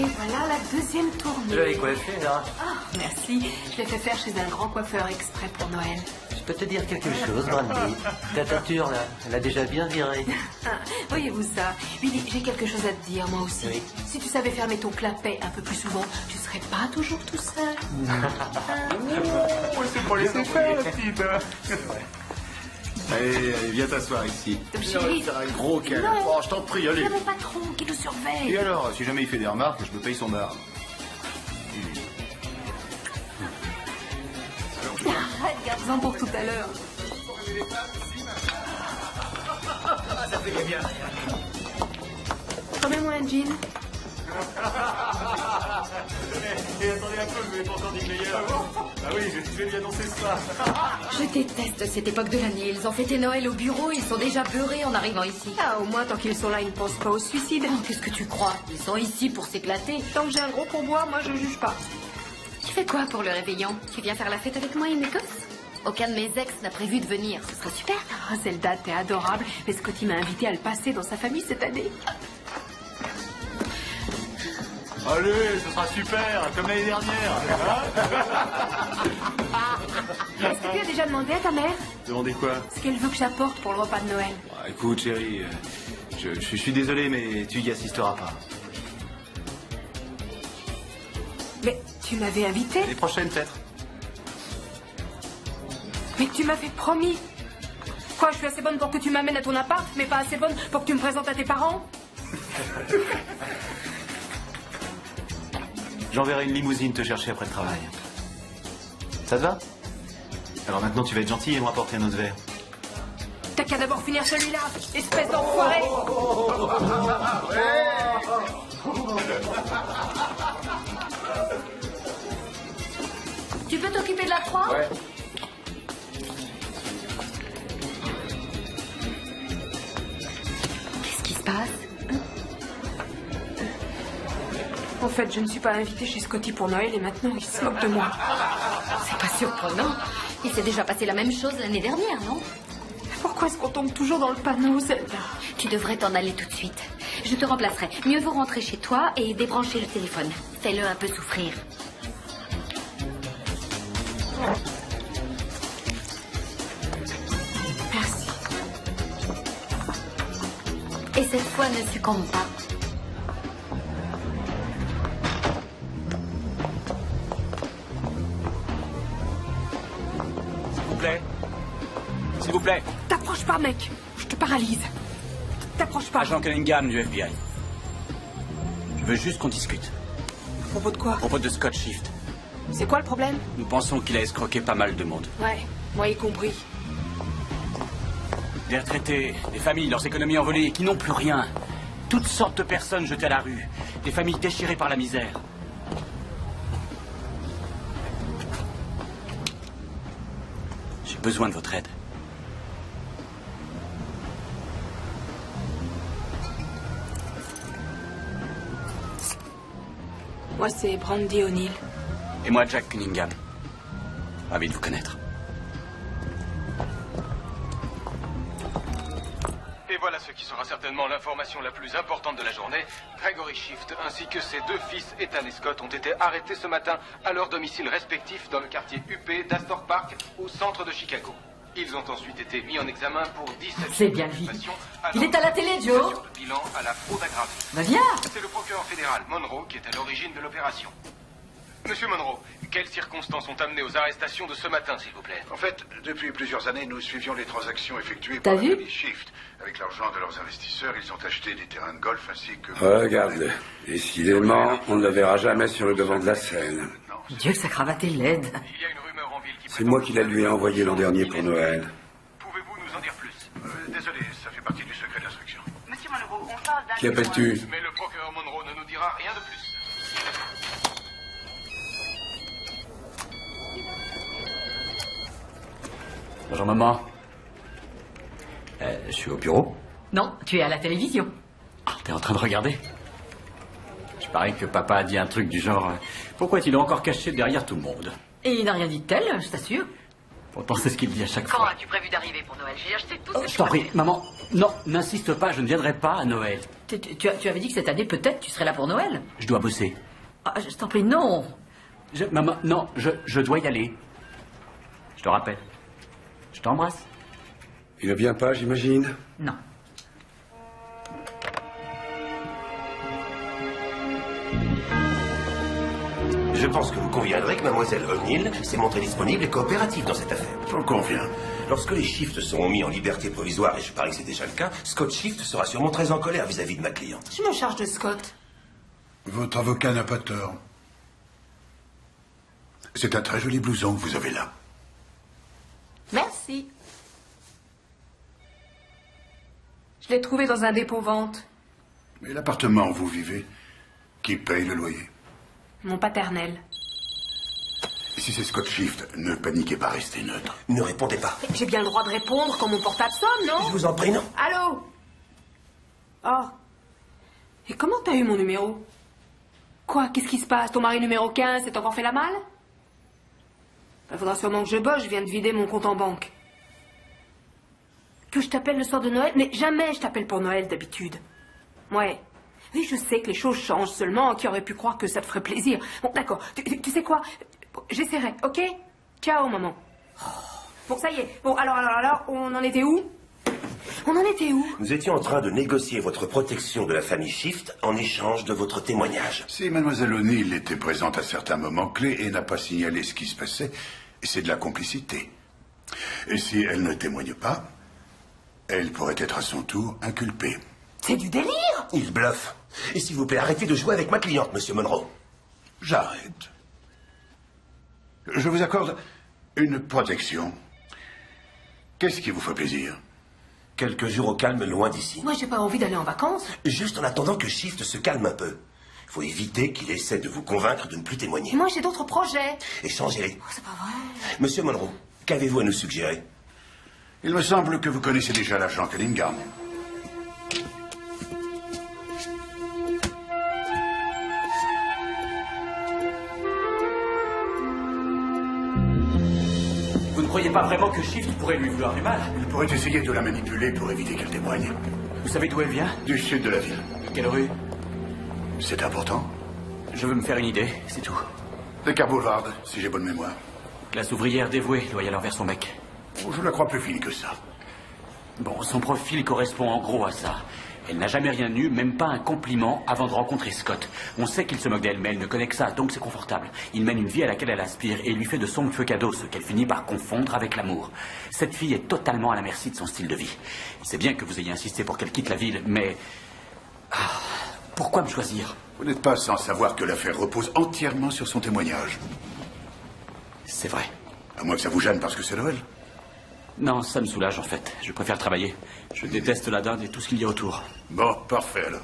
Et voilà la deuxième tournée. Jolie coiffure, hein. Ah, merci. Je l'ai fait faire chez un grand coiffeur exprès pour Noël. Je peux te dire quelque chose, Brandy. Ta teinture, là, elle a déjà bien viré. Ah, voyez-vous ça? Billy, j'ai quelque chose à te dire, moi aussi. Oui. Si tu savais fermer ton clapet un peu plus souvent, tu serais pas toujours tout seul. Oh, c'est pour laisser faire, la petite. Allez, viens t'asseoir ici. Chérie. Faire un gros câlin. Non. Oh, je t'en prie, allez. Il y a mon patron qui nous surveille. Et alors, si jamais il fait des remarques, je me paye son bar. Garde-en pour tout à l'heure. Ça fait bien. Remets-moi un jean. Et attendez un peu, je vais pas encore dit meilleur. Ah oui, je vais lui annoncer ça. Je déteste cette époque de l'année. Ils ont fêté Noël au bureau, ils sont déjà beurrés en arrivant ici. Ah, au moins, tant qu'ils sont là, ils ne pensent pas au suicide. Oh, qu'est-ce que tu crois? Ils sont ici pour s'éclater. Tant que j'ai un gros pourboire, moi, je juge pas. Tu fais quoi pour le réveillon? Tu viens faire la fête avec moi et une Écosse? Aucun de mes ex n'a prévu de venir. Ce serait super. Ah, Zelda, t'es adorable. Mais Scotty m'a invité à le passer dans sa famille cette année. Allez, ce sera super, comme l'année dernière. Est-ce que tu as déjà demandé à ta mère Demandez quoi? ce qu'elle veut que j'apporte pour le repas de Noël? Ah, écoute, chérie, je suis désolé, mais tu y assisteras pas. Mais tu m'avais invité. Les prochaines, peut-être. Mais tu m'avais promis. Quoi, je suis assez bonne pour que tu m'amènes à ton appart, mais pas assez bonne pour que tu me présentes à tes parents? J'enverrai une limousine te chercher après le travail. Ça te va? Alors maintenant, tu vas être gentil et me rapporter un autre verre. T'as qu'à d'abord finir celui-là, espèce d'enfoiré. Tu peux t'occuper de la croix? Ouais. Qu'est-ce qui se passe? En fait, je ne suis pas invitée chez Scotty pour Noël et maintenant il se moque de moi. C'est pas surprenant. Il s'est déjà passé la même chose l'année dernière, non? Pourquoi est-ce qu'on tombe toujours dans le panneau, Zelda? Tu devrais t'en aller tout de suite. Je te remplacerai. Mieux vaut rentrer chez toi et débrancher le téléphone. Fais-le un peu souffrir. Merci. Et cette fois, ne succombe pas. S'il vous plaît. T'approches pas, mec. Je te paralyse. T'approches pas. Agent Cunningham du FBI. Je veux juste qu'on discute. À propos de quoi? À propos de Scott Shift. C'est quoi le problème? Nous pensons qu'il a escroqué pas mal de monde. Ouais, moi y compris. Des retraités, des familles, leurs économies envolées et qui n'ont plus rien. Toutes sortes de personnes jetées à la rue. Des familles déchirées par la misère. J'ai besoin de votre aide. Moi, c'est Brandy O'Neill. Et moi, Jack Cunningham. Ravi de vous connaître. Et voilà ce qui sera certainement l'information la plus importante de la journée. Gregory Shift ainsi que ses deux fils Ethan et Scott ont été arrêtés ce matin à leur domicile respectif dans le quartier UP d'Astor Park au centre de Chicago. Ils ont ensuite été mis en examen pour 17 C'est bien lui. Il est à la télé, Joe. Sur le bilan à la fraude aggravée. Va viens. C'est le procureur fédéral Monroe qui est à l'origine de l'opération. Monsieur Monroe, quelles circonstances ont amené aux arrestations de ce matin, s'il vous plaît? En fait, depuis plusieurs années, nous suivions les transactions effectuées T'as par la vu famille Shift. Avec l'argent de leurs investisseurs, ils ont acheté des terrains de golf ainsi que... Regarde-le. Décidément, on ne le verra jamais sur le devant de la scène. Dieu, sa cravate est laide. Il y a une rumeur en ville qui C'est moi qui la lui ai envoyé l'an dernier pour Noël. Pouvez-vous nous en dire plus? Désolé, ça fait partie du secret d'instruction. Monsieur Monroe, on parle d'un... Qui appelles-tu? Mais le procureur Monroe ne nous dira rien de plus. Bonjour, maman. Je suis au bureau. Non, tu es à la télévision. Ah, t'es en train de regarder? Je parie que papa a dit un truc du genre... pourquoi est-il encore caché derrière tout le monde? Et il n'a rien dit de tel, je t'assure. Pourtant, c'est ce qu'il dit à chaque Quand fois. as-tu prévu d'arriver pour Noël? J'ai acheté tout Oh, ce que je t'en prie, maman. Non, n'insiste pas, je ne viendrai pas à Noël. Tu avais dit que cette année, peut-être, tu serais là pour Noël. Je dois bosser. Ah, je t'en prie, non. Maman, non, je dois y aller. Je te rappelle. Je t'embrasse. Il ne vient pas, j'imagine? Non. Je pense que vous conviendrez que mademoiselle O'Neill s'est montrée disponible et coopérative dans cette affaire. J'en conviens. Lorsque les Shifts seront mis en liberté provisoire, et je parie que c'est déjà le cas, Scott Shift sera sûrement très en colère vis-à-vis de ma cliente. Je me charge de Scott. Votre avocat n'a pas tort. C'est un très joli blouson que vous avez là. Merci. Je l'ai trouvé dans un dépôt-vente. Mais l'appartement où vous vivez, qui paye le loyer? Mon paternel. Et si c'est Scott Shift, ne paniquez pas, restez neutre. Ne répondez pas. J'ai bien le droit de répondre quand mon portable sonne, non? Je vous en prie, non. Allô? Oh. Et comment t'as eu mon numéro? Quoi? Qu'est-ce qui se passe? Ton mari numéro 15 s'est encore fait la malle? Il faudra sûrement que je bosse, je viens de vider mon compte en banque. Que je t'appelle le soir de Noël? Mais jamais je t'appelle pour Noël d'habitude. Ouais. Oui, je sais que les choses changent seulement. Qui aurait pu croire que ça te ferait plaisir? Bon, d'accord. Tu sais quoi? J'essaierai, ok? Ciao, maman. Bon, ça y est. Bon, alors, on en était où? On en était où? Nous étions en train de négocier votre protection de la famille Shift en échange de votre témoignage. Si mademoiselle O'Neill était présente à certains moments clés et n'a pas signalé ce qui se passait, c'est de la complicité. Et si elle ne témoigne pas, elle pourrait être à son tour inculpée. C'est du délire! Il bluffe. Et s'il vous plaît, arrêtez de jouer avec ma cliente, monsieur Monroe. J'arrête. Je vous accorde une protection. Qu'est-ce qui vous fait plaisir? Quelques jours au calme, loin d'ici. Moi, j'ai pas envie d'aller en vacances. Juste en attendant que Shift se calme un peu. Il faut éviter qu'il essaie de vous convaincre de ne plus témoigner. Moi, j'ai d'autres projets. Échangez-les. Oh, c'est pas vrai. Monsieur Monroe, qu'avez-vous à nous suggérer? Il me semble que vous connaissez déjà l'agent Cunningham. Vous ne croyez pas vraiment que Shift pourrait lui vouloir du mal? Il pourrait essayer de la manipuler pour éviter qu'elle témoigne. Vous savez d'où elle vient? Du sud de la ville. Quelle rue? C'est important. Je veux me faire une idée, c'est tout. Descartes Boulevard, si j'ai bonne mémoire. Classe ouvrière dévouée, loyale envers son mec. Oh, je la crois plus fine que ça. Bon, son profil correspond en gros à ça. Elle n'a jamais rien eu, même pas un compliment, avant de rencontrer Scott. On sait qu'il se moque d'elle, mais elle ne connaît que ça, donc c'est confortable. Il mène une vie à laquelle elle aspire et lui fait de somptueux cadeaux, ce qu'elle finit par confondre avec l'amour. Cette fille est totalement à la merci de son style de vie. C'est bien que vous ayez insisté pour qu'elle quitte la ville, mais... pourquoi me choisir? Vous n'êtes pas sans savoir que l'affaire repose entièrement sur son témoignage. C'est vrai. À moins que ça vous gêne parce que c'est Noël. Non, ça me soulage en fait. Je préfère travailler. Je déteste la dinde et tout ce qu'il y a autour. Bon, parfait alors.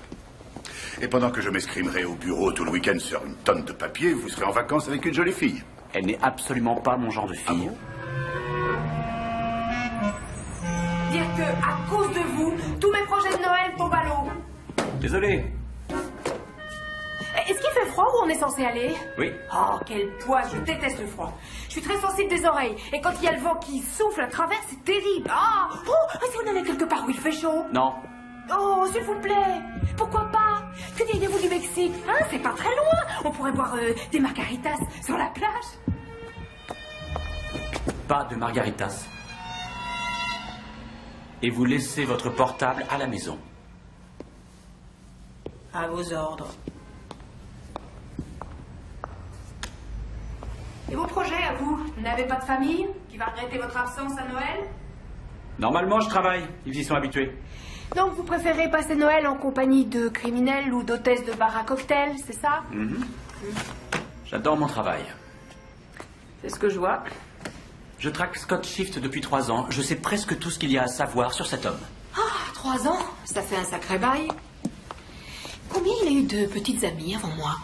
Et pendant que je m'escrimerai au bureau tout le week-end sur une tonne de papier, vous serez en vacances avec une jolie fille. Elle n'est absolument pas mon genre de fille. Dire que, à cause de vous, tous mes projets de Noël tombent à l'eau. Désolé. Est-ce qu'il fait froid où on est censé aller? Oui. Oh, quel poids, je déteste le froid. Je suis très sensible des oreilles. Et quand il y a le vent qui souffle à travers, c'est terrible. Ah! Oh, si on allait quelque part où il fait chaud? Non. Oh, s'il vous plaît. Pourquoi pas? Que diriez-vous du Mexique? Hein, c'est pas très loin. On pourrait boire des margaritas sur la plage. Pas de margaritas. Et vous laissez votre portable à la maison. À vos ordres. Et vos projets, à vous? Vous n'avez pas de famille qui va regretter votre absence à Noël? Normalement, je travaille. Ils y sont habitués. Donc, vous préférez passer Noël en compagnie de criminels ou d'hôtesses de bar à cocktail, c'est ça? J'adore mon travail. C'est ce que je vois. Je traque Scott Shift depuis 3 ans. Je sais presque tout ce qu'il y a à savoir sur cet homme. Ah, 3 ans? Ça fait un sacré bail. Combien il a eu de petites amies avant moi?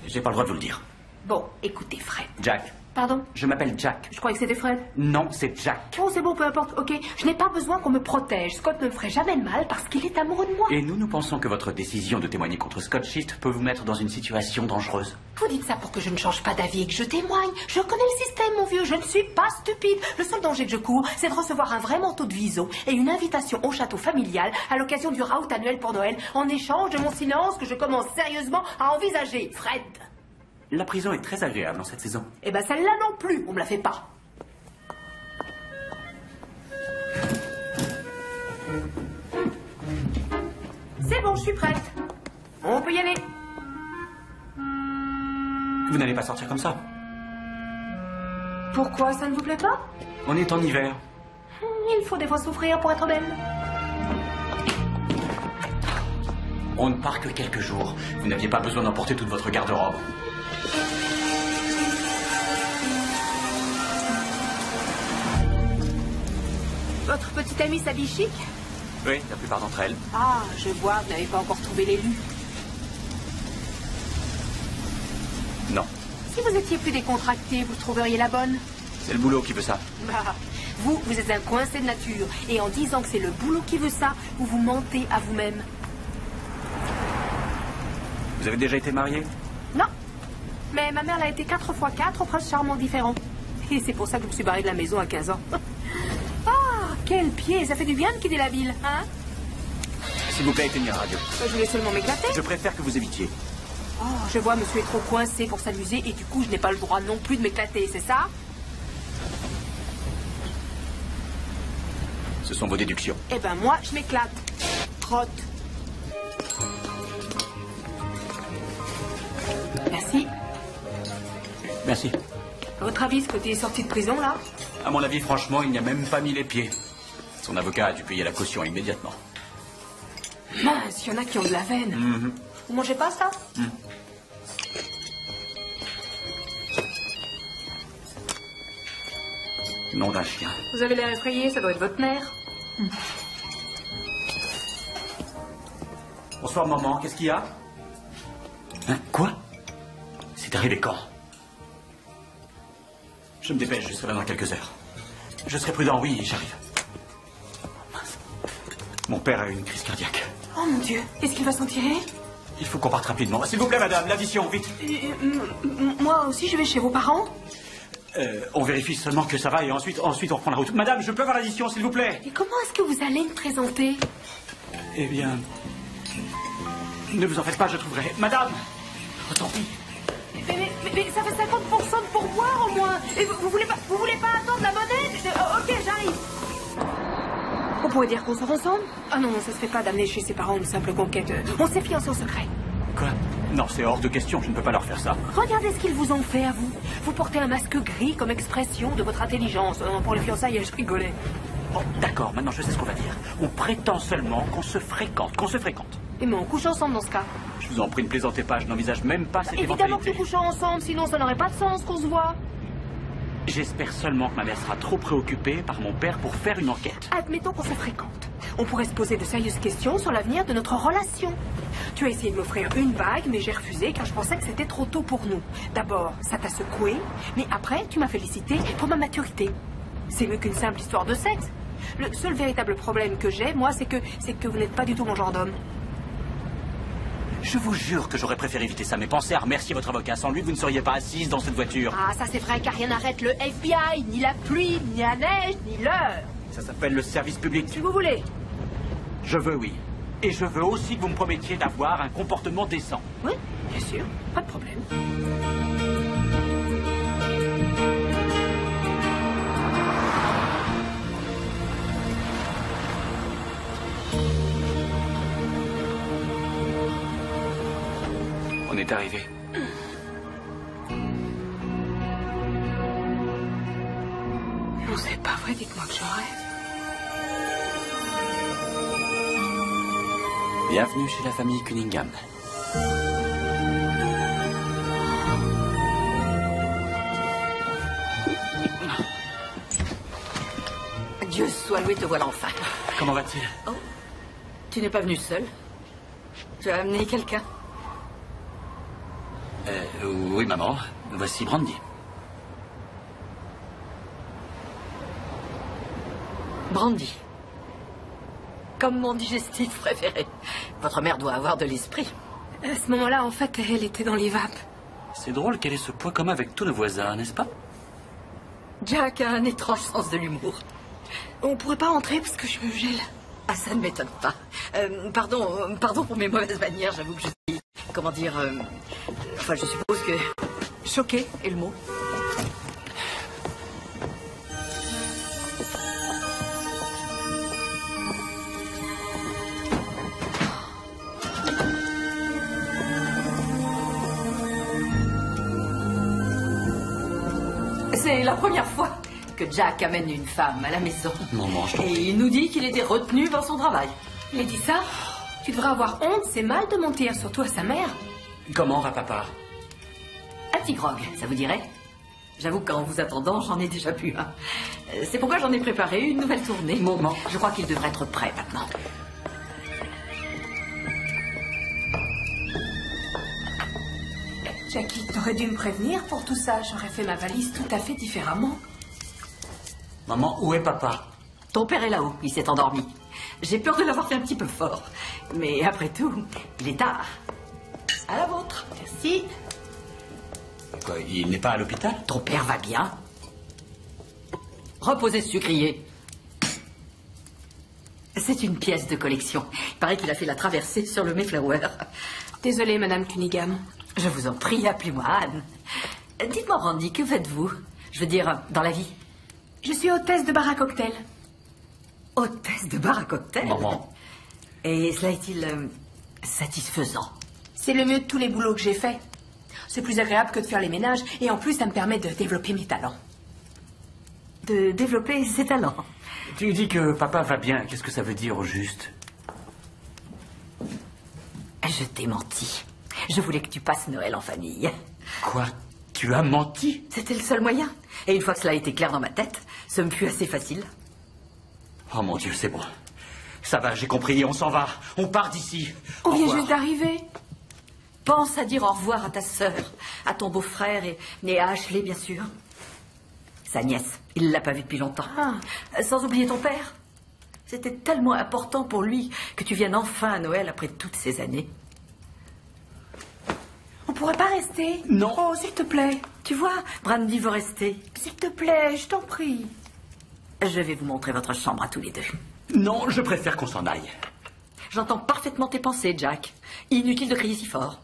J'ai pas le droit de vous le dire. Bon, écoutez, Fred. Jack. Pardon? Je m'appelle Jack. Je croyais que c'était Fred. Non, c'est Jack. Oh, c'est bon, peu importe. Ok, je n'ai pas besoin qu'on me protège. Scott ne me ferait jamais de mal parce qu'il est amoureux de moi. Et nous pensons que votre décision de témoigner contre Scott Shift peut vous mettre dans une situation dangereuse. Vous dites ça pour que je ne change pas d'avis et que je témoigne. Je connais le système, mon vieux. Je ne suis pas stupide. Le seul danger que je cours, c'est de recevoir un vrai manteau de Viso et une invitation au château familial à l'occasion du raout annuel pour Noël, en échange de mon silence que je commence sérieusement à envisager. Fred. La prison est très agréable en cette saison. Eh ben celle-là non plus, on me la fait pas. C'est bon, je suis prête. On peut y aller. Vous n'allez pas sortir comme ça. Pourquoi ça ne vous plaît pas? On est en hiver. Il faut des fois souffrir pour être belle. On ne part que quelques jours. Vous n'aviez pas besoin d'emporter toute votre garde-robe. Votre petite amie s'habille chic? Oui, la plupart d'entre elles. Ah, je vois, vous n'avez pas encore trouvé l'élu. Non. Si vous étiez plus décontracté, vous trouveriez la bonne. C'est le boulot qui veut ça. Bah, vous êtes un coincé de nature. Et en disant que c'est le boulot qui veut ça, vous vous mentez à vous-même. Vous avez déjà été marié? Non. Mais ma mère l'a été 4 fois 4 au prince charmant différent. Et c'est pour ça que je me suis barrée de la maison à 15 ans. Ah, quel pied! Ça fait du bien de quitter la ville, hein? S'il vous plaît, éteignez la radio. Je voulais seulement m'éclater. Je préfère que vous évitiez. Oh, je vois, monsieur est trop coincé pour s'amuser et du coup, je n'ai pas le droit non plus de m'éclater, c'est ça? Ce sont vos déductions. Eh ben, moi, je m'éclate. Crotte. Merci. Merci. À votre avis, ce côté est sorti de prison, là? À mon avis, franchement, il n'y a même pas mis les pieds. Son avocat a dû payer la caution immédiatement. Mince, il y en a qui ont de la veine. Vous mangez pas ça? Nom d'un chien. Vous avez l'air effrayé, ça doit être votre mère. Bonsoir, maman. Qu'est-ce qu'il y a? Hein? Quoi? C'est arrivé quand? Je me dépêche, je serai là dans quelques heures. Je serai prudent, oui, j'arrive. Mince. Mon père a eu une crise cardiaque. Oh mon Dieu, est-ce qu'il va s'en tirer? Il faut qu'on parte rapidement. S'il vous plaît, madame, l'addition, vite. Moi aussi, je vais chez vos parents? On vérifie seulement que ça va et ensuite on reprend la route. Madame, je peux avoir l'addition, s'il vous plaît? Et comment est-ce que vous allez me présenter? Eh bien... Ne vous en faites pas, je trouverai. Madame! Oh, tant pis. Mais ça fait 50% de pourboire au moins. Et vous voulez pas attendre la monnaie? Ok, j'arrive. On pourrait dire qu'on sort ensemble? Ah non, ça se fait pas d'amener chez ses parents une simple conquête. On s'est fiancés au secret. Quoi? Non, c'est hors de question, je ne peux pas leur faire ça. Regardez ce qu'ils vous ont fait à vous. Vous portez un masque gris comme expression de votre intelligence. Pour les fiançailles, je rigolais. Bon, d'accord, maintenant je sais ce qu'on va dire. On prétend seulement qu'on se fréquente, Et mais on couche ensemble dans ce cas. Je vous en prie, ne plaisantez pas, je n'envisage même pas cette Évidemment que éventualité. nous couchons ensemble, sinon ça n'aurait pas de sens qu'on se voit. J'espère seulement que ma mère sera trop préoccupée par mon père pour faire une enquête. Admettons qu'on se fréquente. On pourrait se poser de sérieuses questions sur l'avenir de notre relation. Tu as essayé de m'offrir une bague, mais j'ai refusé car je pensais que c'était trop tôt pour nous. D'abord, ça t'a secoué, mais après, tu m'as félicité pour ma maturité. C'est mieux qu'une simple histoire de sexe. Le seul véritable problème que j'ai, moi, c'est que vous n'êtes pas du tout mon genre d'homme. Je vous jure que j'aurais préféré éviter ça, mais pensez à remercier votre avocat. Sans lui, vous ne seriez pas assise dans cette voiture. Ah, ça c'est vrai, car rien n'arrête le FBI, ni la pluie, ni la neige, ni l'heure. Ça s'appelle le service public. Si vous voulez. Je veux, oui. Et je veux aussi que vous me promettiez d'avoir un comportement décent. Oui, bien sûr, pas de problème. On est arrivé. Non, c'est pas vrai, dites-moi que je rêve. Bienvenue chez la famille Cunningham. Dieu soit loué, te voilà enfin. Comment va-t-il? Oh, tu n'es pas venu seul? Tu as amené quelqu'un? Oui, maman. Voici Brandy. Brandy. Comme mon digestif préféré. Votre mère doit avoir de l'esprit. À ce moment-là, en fait, elle était dans les vapes. C'est drôle qu'elle ait ce point commun avec tous nos voisins, n'est-ce pas? Jack a un étrange sens de l'humour. On pourrait pas rentrer parce que je me gèle. Ah, ça ne m'étonne pas. Pardon pour mes mauvaises manières, j'avoue que je suis... Comment dire... enfin, je suppose que... Choquée est le mot. C'est la première fois que Jack amène une femme à la maison. Maman, je t'en prie. Et il nous dit qu'il était retenu par son travail. Il a dit ça? Tu devrais avoir honte, c'est mal de mentir, surtout à sa mère. Comment va papa? Un petit grog, ça vous dirait? J'avoue qu'en vous attendant, j'en ai déjà bu un. C'est pourquoi j'en ai préparé une nouvelle tournée. Maman. Je crois qu'il devrait être prêt maintenant. Jackie, t'aurais dû me prévenir pour tout ça. J'aurais fait ma valise tout à fait différemment. Maman, où est papa? Ton père est là-haut, il s'est endormi. J'ai peur de l'avoir fait un petit peu fort. Mais après tout, il est tard. À la vôtre. Merci. Quoi, il n'est pas à l'hôpital? Ton père va bien. Reposez ce sucrier. C'est une pièce de collection. Il paraît qu'il a fait la traversée sur le Mayflower. Désolée, Madame Cunningham. Je vous en prie, appelez-moi Anne. Dites-moi, Randy, que faites-vous? Je veux dire, dans la vie. Je suis hôtesse de bar à cocktail. Hôtesse de bar à cocktail? Maman. Et cela est-il satisfaisant? C'est le mieux de tous les boulots que j'ai faits. C'est plus agréable que de faire les ménages, et en plus, ça me permet de développer mes talents. De développer ses talents? Tu dis que papa va bien. Qu'est-ce que ça veut dire au juste? Je t'ai menti. Je voulais que tu passes Noël en famille. Quoi? Tu as menti? C'était le seul moyen. Et une fois que cela a été clair dans ma tête, ce me fut assez facile. Oh mon Dieu, c'est bon. Ça va, j'ai compris, on s'en va. On part d'ici. On Au vient revoir. juste d'arriver. Pense à dire au revoir à ta sœur, à ton beau-frère et à Ashley, bien sûr. Sa nièce, il l'a pas vue depuis longtemps. Sans oublier ton père. C'était tellement important pour lui que tu viennes enfin à Noël après toutes ces années. On pourrait pas rester? Non. Oh, s'il te plaît. Tu vois, Brandy veut rester. S'il te plaît, je t'en prie. Je vais vous montrer votre chambre à tous les deux. Non, je préfère qu'on s'en aille. J'entends parfaitement tes pensées, Jack. Inutile de crier si fort.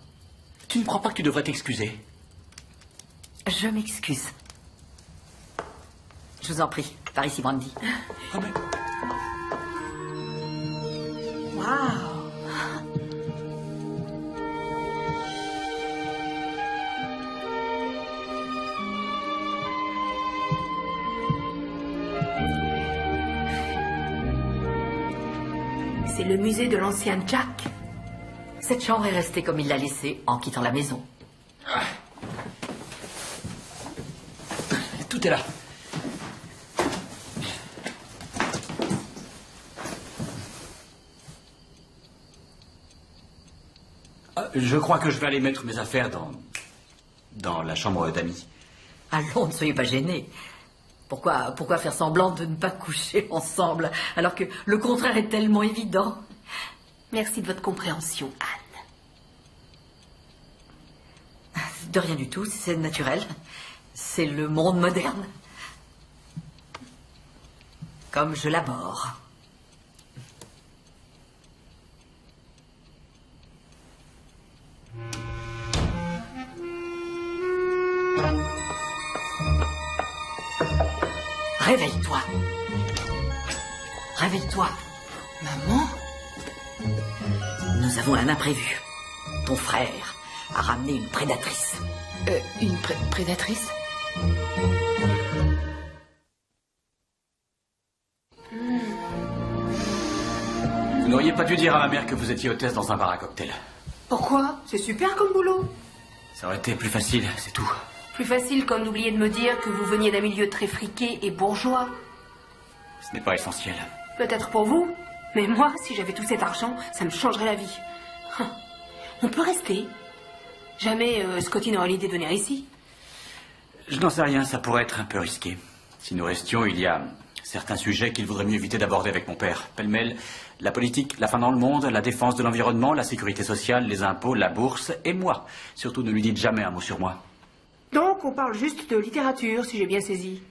Tu ne crois pas que tu devrais t'excuser? Je m'excuse. Je vous en prie, par ici, Brandy. Ah mais... Waouh. C'est le musée de l'ancien Jack. Cette chambre est restée comme il l'a laissée en quittant la maison. Tout est là. Je crois que je vais aller mettre mes affaires dans la chambre d'amis. Allons, ne soyez pas gênés. Pourquoi faire semblant de ne pas coucher ensemble alors que le contraire est tellement évident? Merci de votre compréhension, Anne. De rien du tout, c'est naturel. C'est le monde moderne. Comme je l'abhorre. Réveille-toi. Réveille-toi. Maman? Nous avons un imprévu. Ton frère a ramené une prédatrice. Une prédatrice? Vous n'auriez pas dû dire à ma mère que vous étiez hôtesse dans un bar à cocktail. Pourquoi? C'est super comme boulot. Ça aurait été plus facile, c'est tout. Plus facile comme d'oublier de me dire que vous veniez d'un milieu très friqué et bourgeois. Ce n'est pas essentiel. Peut-être pour vous, mais moi, si j'avais tout cet argent, ça me changerait la vie. On peut rester. Jamais Scotty n'aurait l'idée de venir ici. Je n'en sais rien, ça pourrait être un peu risqué. Si nous restions, il y a Certains sujets qu'il vaudrait mieux éviter d'aborder avec mon père. Pêle-mêle, la politique, la fin dans le monde, la défense de l'environnement, la sécurité sociale, les impôts, la bourse et moi. Surtout, ne lui dites jamais un mot sur moi. Donc, on parle juste de littérature, si j'ai bien saisi.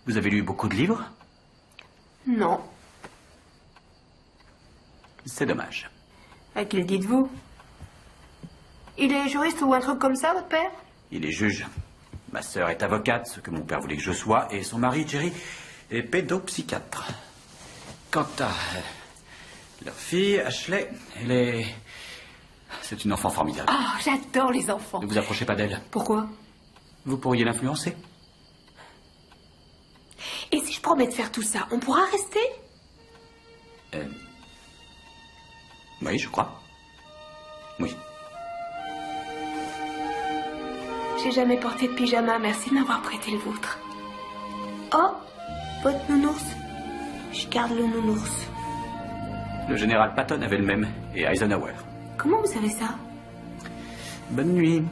Vous avez lu beaucoup de livres? Non. C'est dommage. À qui le dites-vous? Il est juriste ou un truc comme ça, votre père? Il est juge. Ma sœur est avocate, ce que mon père voulait que je sois, et son mari, Jerry, est pédopsychiatre. Quant à leur fille, Ashley, elle est... C'est une enfant formidable. Ah, j'adore les enfants. Ne vous approchez pas d'elle. Pourquoi? Vous pourriez l'influencer. Et si je promets de faire tout ça, on pourra rester? Oui, je crois. Oui. J'ai jamais porté de pyjama, merci de m'avoir prêté le vôtre. Oh, votre nounours. Je garde le nounours. Le général Patton avait le même, et Eisenhower. Comment vous savez ça? Bonne nuit.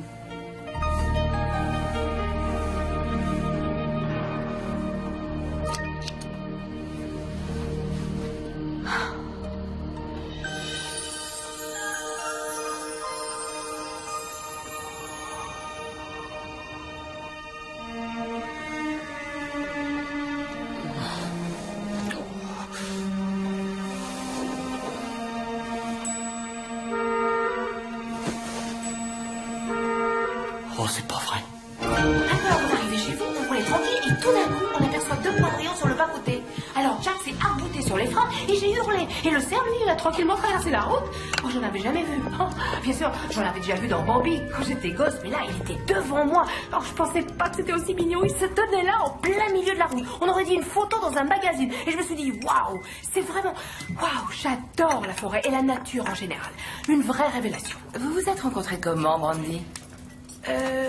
Oh, c'est pas vrai. Alors, vous arrivez chez vous, vous roulez tranquille, et tout d'un coup, on aperçoit deux points brillants sur le bas-côté. Alors, Jack s'est arc-bouté sur les freins, et j'ai hurlé. Et le cerf, lui, il a tranquillement traversé la route. Oh, j'en avais jamais vu. Oh, bien sûr, j'en avais déjà vu dans Bambi, quand j'étais gosse, mais là, il était devant moi. Alors, je pensais pas que c'était aussi mignon. Il se tenait là, en plein milieu de la route. On aurait dit une photo dans un magazine. Et je me suis dit, waouh, c'est vraiment... Waouh, j'adore la forêt et la nature en général. Une vraie révélation. Vous vous êtes rencontrés comment, Brandy?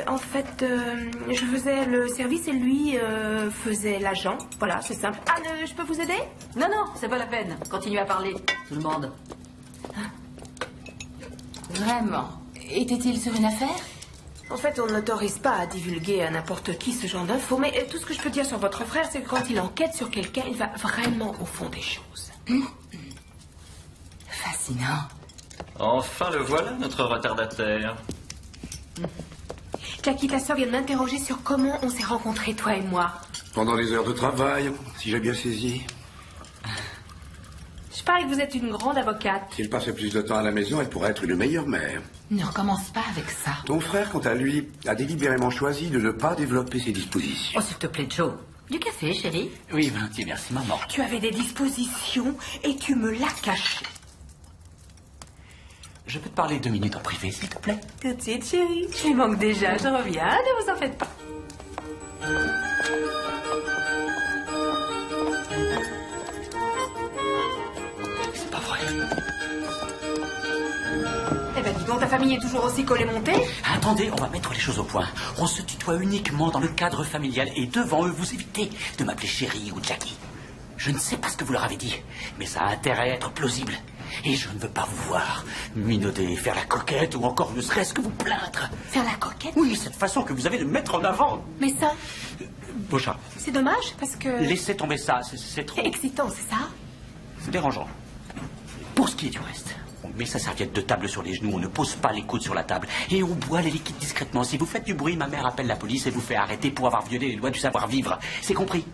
En fait, je faisais le service et lui faisait l'agent. Voilà, c'est simple. Anne, je peux vous aider? Non, non, c'est pas la peine. Continuez à parler, tout le monde. Vraiment? Était-il sur une affaire? En fait, on n'autorise pas à divulguer à n'importe qui ce genre d'infos, mais tout ce que je peux dire sur votre frère, c'est que quand il enquête sur quelqu'un, il va vraiment au fond des choses. Fascinant. Enfin, le voilà, notre retardataire. Jackie, ta soeur vient de m'interroger sur comment on s'est rencontrés, toi et moi. Pendant les heures de travail, si j'ai bien saisi. Je parie que vous êtes une grande avocate. S'il passait plus de temps à la maison, elle pourrait être une meilleure mère. Ne recommence pas avec ça. Ton frère, quant à lui, a délibérément choisi de ne pas développer ses dispositions. Oh, s'il te plaît, Joe. Du café, chérie? Oui, volontiers, merci, maman. Tu avais des dispositions et tu me l'as caché. Je peux te parler 2 minutes en privé, s'il te plaît? Tout de suite, chérie. Je lui manque déjà, je reviens, ne vous en faites pas. C'est pas vrai. Eh ben dis donc, ta famille est toujours aussi collée montée? Attendez, on va mettre les choses au point. On se tutoie uniquement dans le cadre familial et devant eux, vous évitez de m'appeler chérie ou Jackie. Je ne sais pas ce que vous leur avez dit, mais ça a intérêt à être plausible. Et je ne veux pas vous voir minauder, faire la coquette ou encore ne serait-ce que vous plaindre. Faire la coquette? Oui, cette façon que vous avez de me mettre en avant. Mais ça, Beauchamp, c'est dommage parce que... laissez tomber ça, c'est trop... C'est excitant, c'est ça? C'est dérangeant. Pour ce qui est du reste, on met sa serviette de table sur les genoux, on ne pose pas les coudes sur la table et on boit les liquides discrètement. Si vous faites du bruit, ma mère appelle la police et vous fait arrêter pour avoir violé les lois du savoir-vivre. C'est compris?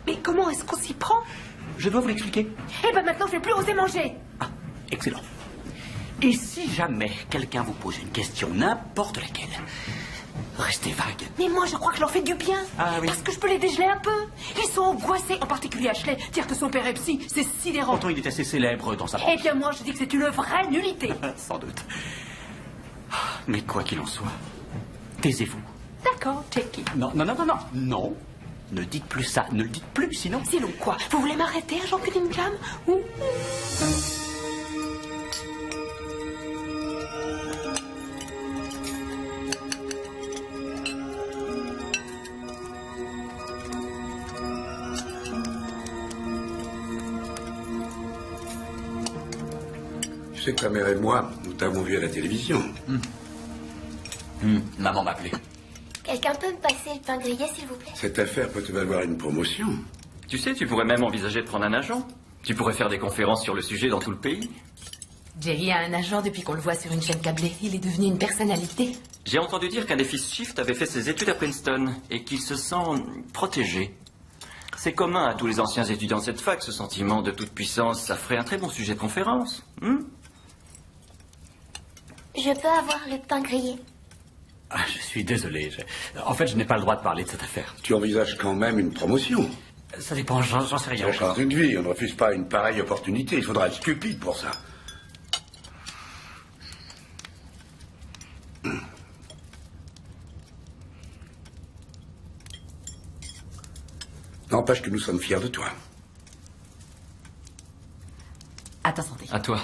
Mais comment est-ce qu'on s'y prend? Je dois vous l'expliquer. Eh ben maintenant, je vais plus oser manger. Ah, excellent. Et si jamais quelqu'un vous pose une question, n'importe laquelle, restez vague. Mais moi, je crois que je leur fais du bien. Ah oui. Parce que je peux les dégeler un peu. Ils sont angoissés, en particulier Ashley. Dire que son père est psy, c'est sidérant. Pourtant, il est assez célèbre dans sa branche. Eh bien, moi, je dis que c'est une vraie nullité. Sans doute. Mais quoi qu'il en soit, taisez-vous. D'accord, Jackie. Non, non, non, non, non. Non. Ne dites plus ça, ne le dites plus, sinon... Sinon quoi? Vous voulez m'arrêter, agent Cunningham? Ou... Tu sais que ta mère et moi, nous t'avons vu à la télévision. Maman m'appelait. Quelqu'un peut me passer le pain grillé, s'il vous plaît? Cette affaire peut te valoir une promotion. Tu sais, tu pourrais même envisager de prendre un agent. Tu pourrais faire des conférences sur le sujet dans tout le pays. Jerry a un agent depuis qu'on le voit sur une chaîne câblée. Il est devenu une personnalité. J'ai entendu dire qu'un des fils Shift avait fait ses études à Princeton et qu'il se sent protégé. C'est commun à tous les anciens étudiants de cette fac, ce sentiment de toute puissance. Ça ferait un très bon sujet de conférence. Je peux avoir le pain grillé? Ah, je suis désolé. En fait, je n'ai pas le droit de parler de cette affaire. Tu envisages quand même une promotion. Ça dépend, j'en sais rien. Ça change une vie, on ne refuse pas une pareille opportunité. Il faudra être stupide pour ça. N'empêche que nous sommes fiers de toi. À ta santé. À toi.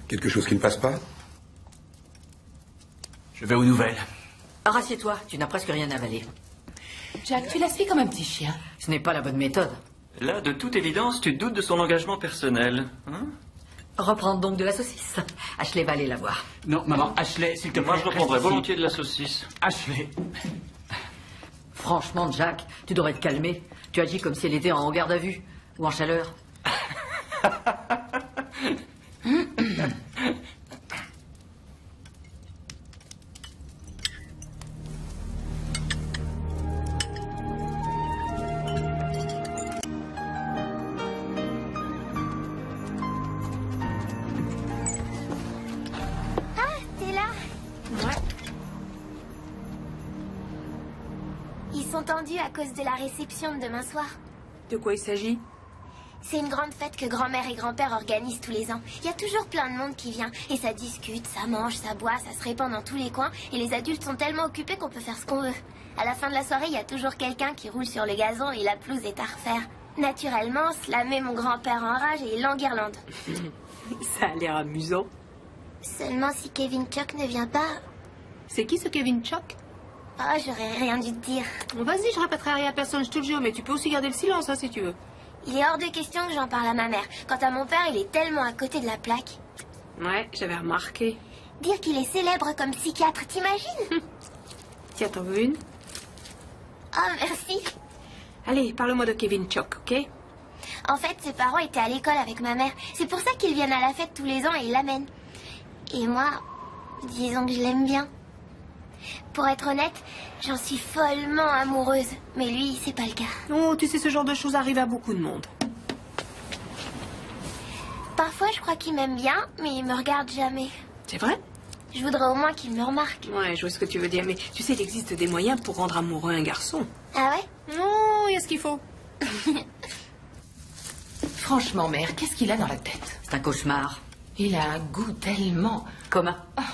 Quelque chose qui ne passe pas? Je vais aux nouvelles. Rassieds-toi, tu n'as presque rien avalé. Jack, tu la suis comme un petit chien. Ce n'est pas la bonne méthode. Là, de toute évidence, tu doutes de son engagement personnel. Reprendre donc de la saucisse. Ashley va aller la voir. Non, maman, Ashley, s'il te plaît. Moi, je reprendrais reste ici. volontiers de la saucisse. Ashley. Franchement, Jack, tu devrais te calmer. Tu agis comme si elle était en garde à vue ou en chaleur. Tendus à cause de la réception de demain soir. De quoi il s'agit? C'est une grande fête que grand-mère et grand-père organisent tous les ans. Il y a toujours plein de monde qui vient. Et ça discute, ça mange, ça boit, ça se répand dans tous les coins. Et les adultes sont tellement occupés qu'on peut faire ce qu'on veut. À la fin de la soirée, il y a toujours quelqu'un qui roule sur le gazon et la pelouse est à refaire. Naturellement, cela met mon grand-père en rage et il l'enguirlande. Ça a l'air amusant. Seulement si Kevin Chuck ne vient pas... C'est qui ce Kevin Chuck? Oh, j'aurais rien dû te dire. Bon, vas-y, je répéterai rien à personne, je te le jure, mais tu peux aussi garder le silence, hein, si tu veux. Il est hors de question que j'en parle à ma mère. Quant à mon père, il est tellement à côté de la plaque. Ouais, j'avais remarqué. Dire qu'il est célèbre comme psychiatre, t'imagines? Tiens, t'en veux une? Oh, merci. Allez, parle-moi de Kevin Chuck, ok? En fait, ses parents étaient à l'école avec ma mère. C'est pour ça qu'ils viennent à la fête tous les ans et ils l'amènent. Et moi, disons que je l'aime bien. Pour être honnête, j'en suis follement amoureuse. Mais lui, c'est pas le cas. Oh, tu sais, ce genre de choses arrive à beaucoup de monde. Parfois, je crois qu'il m'aime bien, mais il me regarde jamais. C'est vrai? Je voudrais au moins qu'il me remarque. Ouais, je vois ce que tu veux dire, mais tu sais, il existe des moyens pour rendre amoureux un garçon. Ah ouais? Non, il y a ce qu'il faut. Franchement, mère, qu'est-ce qu'il a dans la tête? C'est un cauchemar. Il a un goût tellement... Commun. Ah,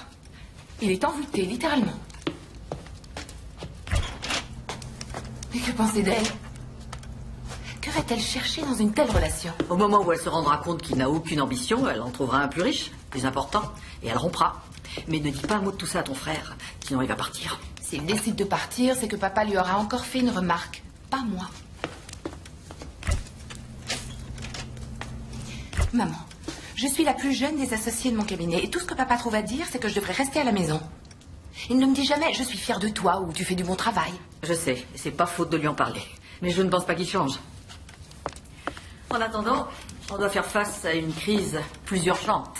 il est envoûté, littéralement. Mais que penser d'elle? Que va-t-elle chercher dans une telle relation? Au moment où elle se rendra compte qu'il n'a aucune ambition, elle en trouvera un plus riche, plus important, et elle rompra. Mais ne dis pas un mot de tout ça à ton frère, sinon il va partir. S'il décide de partir, c'est que papa lui aura encore fait une remarque. Pas moi. Maman, je suis la plus jeune des associées de mon cabinet, et tout ce que papa trouve à dire, c'est que je devrais rester à la maison. Il ne me dit jamais « je suis fière de toi » ou « tu fais du bon travail ». Je sais, et c'est pas faute de lui en parler. Mais je ne pense pas qu'il change. En attendant, on doit faire face à une crise plus urgente.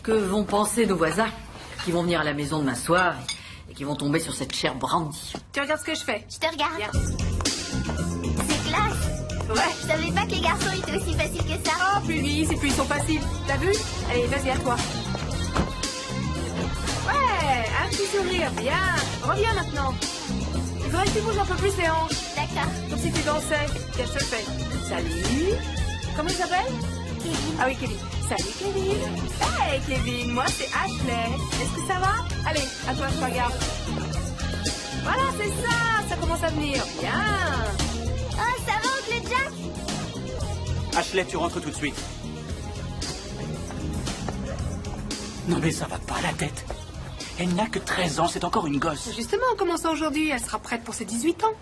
Que vont penser nos voisins qui vont venir à la maison demain soir et qui vont tomber sur cette chère Brandy? Tu regardes ce que je fais? Je te regarde. Bien. C'est classe. Ouais. Je savais pas que les garçons étaient aussi faciles que ça. Oh, plus vite, et plus ils sont faciles. T'as vu? Allez, vas-y, à toi. Ouais, un petit sourire, bien. Reviens maintenant. Il faudrait que tu bouges un peu plus les hanches. D'accord. Comme si tu dansais. Tiens, je te le fais. Salut. Comment il s'appelle? Kevin. Ah oui, Kevin. Salut, Kevin. Hey, Kevin, moi, c'est Ashley. Est-ce que ça va? Allez, à toi, je regarde. Voilà, c'est ça. Ça commence à venir. Bien. Oh, ça va, oncle Jack? Ashley, tu rentres tout de suite. Non mais ça va pas la tête. Elle n'a que 13 ans, c'est encore une gosse. Justement, en commençant aujourd'hui, elle sera prête pour ses 18 ans.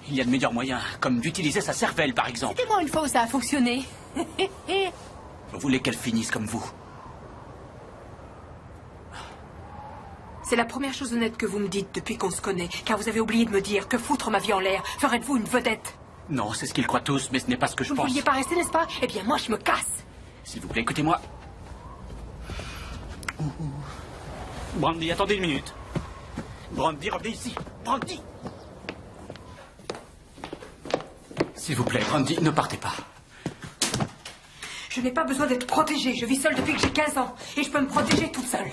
Il y a de meilleurs moyens, comme d'utiliser sa cervelle, par exemple. C'était moi une fois où ça a fonctionné. Vous voulez qu'elle finisse comme vous? C'est la première chose honnête que vous me dites depuis qu'on se connaît, car vous avez oublié de me dire que foutre ma vie en l'air ferait de vous une vedette. Non, c'est ce qu'ils croient tous, mais ce n'est pas ce que je pense. Vous ne vouliez pas rester, n'est-ce pas? Eh bien, moi, je me casse. S'il vous plaît, écoutez-moi. Brandy, attendez une minute. Brandy, revenez ici. Brandy! S'il vous plaît, Brandy, ne partez pas. Je n'ai pas besoin d'être protégée. Je vis seule depuis que j'ai 15 ans. Et je peux me protéger toute seule.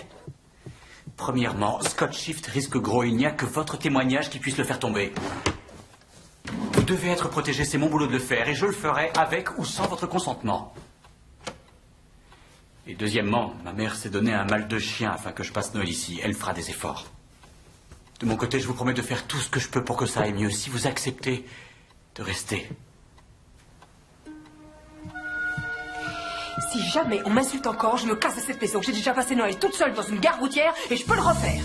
Premièrement, Scott Shift risque gros. Il n'y a que votre témoignage qui puisse le faire tomber. Vous devez être protégé, c'est mon boulot de le faire. Et je le ferai avec ou sans votre consentement. Et deuxièmement, ma mère s'est donné un mal de chien afin que je passe Noël ici. Elle fera des efforts. De mon côté, je vous promets de faire tout ce que je peux pour que ça aille mieux. Si vous acceptez de rester. Si jamais on m'insulte encore, je me casse de cette maison. J'ai déjà passé Noël toute seule dans une gare routière et je peux le refaire.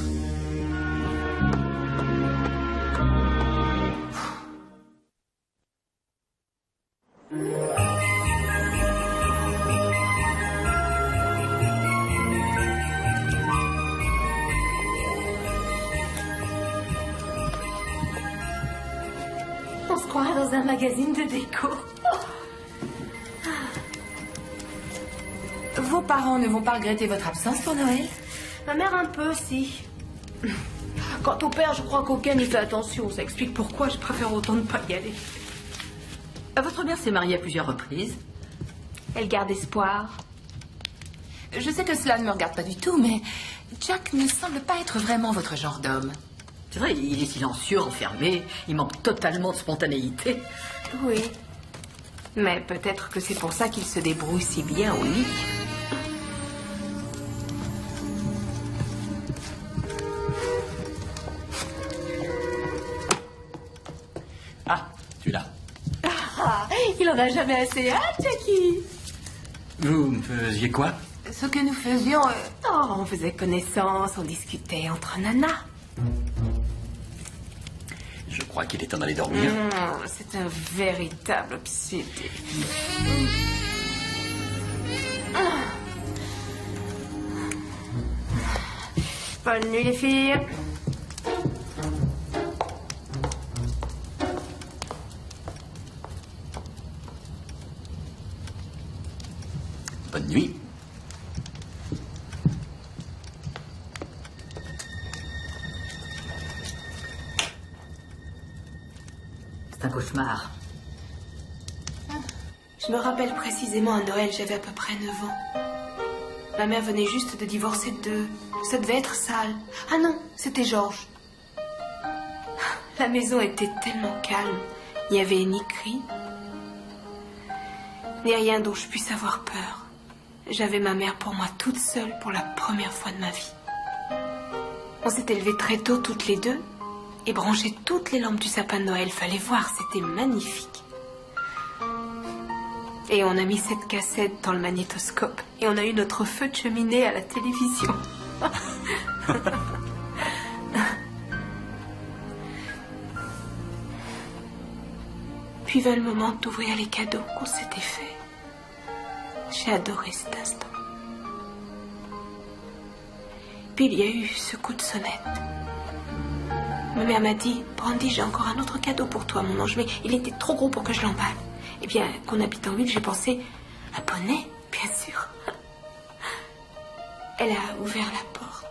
On se croirait dans un magazine de déco. Vos parents ne vont pas regretter votre absence pour Noël? Ma mère un peu, si. Quant au père, je crois qu'aucun n'y fait attention. Ça explique pourquoi je préfère autant ne pas y aller. Votre mère s'est mariée à plusieurs reprises. Elle garde espoir. Je sais que cela ne me regarde pas du tout, mais Jack ne semble pas être vraiment votre genre d'homme. C'est vrai, il est silencieux, enfermé. Il manque totalement de spontanéité. Oui. Mais peut-être que c'est pour ça qu'il se débrouille si bien au lit. Ah, tu es là. Ah, il en a jamais assez, hein, Jackie? Vous me faisiez quoi? Ce que nous faisions... Oh, on faisait connaissance, on discutait entre nanas. Je crois qu'il est temps d'aller dormir. C'est un véritable obsédé. Bonne nuit, les filles. Bonne nuit. C'est un cauchemar. Je me rappelle précisément à Noël, j'avais à peu près 9 ans. Ma mère venait juste de divorcer d'eux. Ça devait être sale. Ah non, c'était Georges. La maison était tellement calme. Il n'y avait ni cri, ni rien dont je puisse avoir peur. J'avais ma mère pour moi toute seule pour la première fois de ma vie. On s'était levés très tôt toutes les deux et branché toutes les lampes du sapin de Noël. Fallait voir, c'était magnifique. Et on a mis cette cassette dans le magnétoscope. Et on a eu notre feu de cheminée à la télévision. Puis vint le moment d'ouvrir les cadeaux qu'on s'était faits. J'ai adoré cet instant. Puis il y a eu ce coup de sonnette. Ma mère m'a dit, Brandy, j'ai encore un autre cadeau pour toi, mon ange, mais il était trop gros pour que je l'emballe. Eh bien, qu'on habite en ville, j'ai pensé, un poney, bien sûr. Elle a ouvert la porte.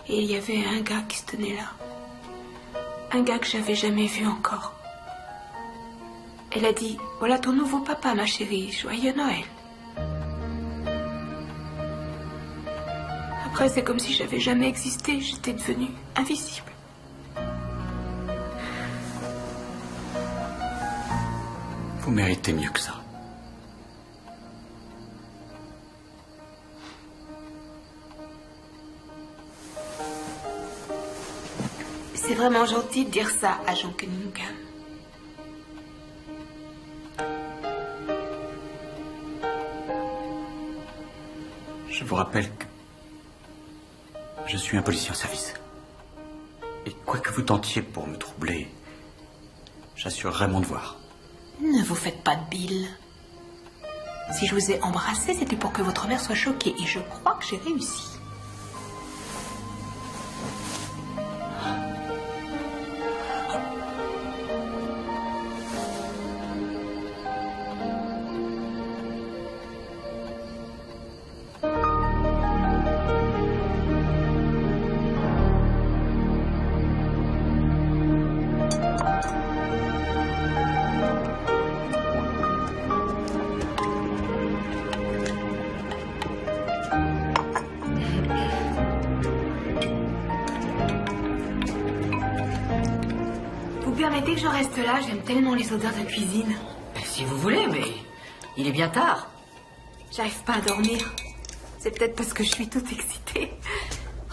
Et il y avait un gars qui se tenait là. Un gars que j'avais jamais vu encore. Elle a dit, voilà ton nouveau papa, ma chérie, joyeux Noël. Après, c'est comme si j'avais jamais existé, j'étais devenue invisible. Vous méritez mieux que ça. C'est vraiment gentil de dire ça, agent Cunningham. Je vous rappelle que je suis un policier en service. Et quoi que vous tentiez pour me troubler, j'assurerai mon devoir. Ne vous faites pas de bile. Si je vous ai embrassé, c'était pour que votre mère soit choquée. Et je crois que j'ai réussi. permettez que je reste là, j'aime tellement les odeurs de cuisine. Si vous voulez, mais il est bien tard. J'arrive pas à dormir. C'est peut-être parce que je suis toute excitée.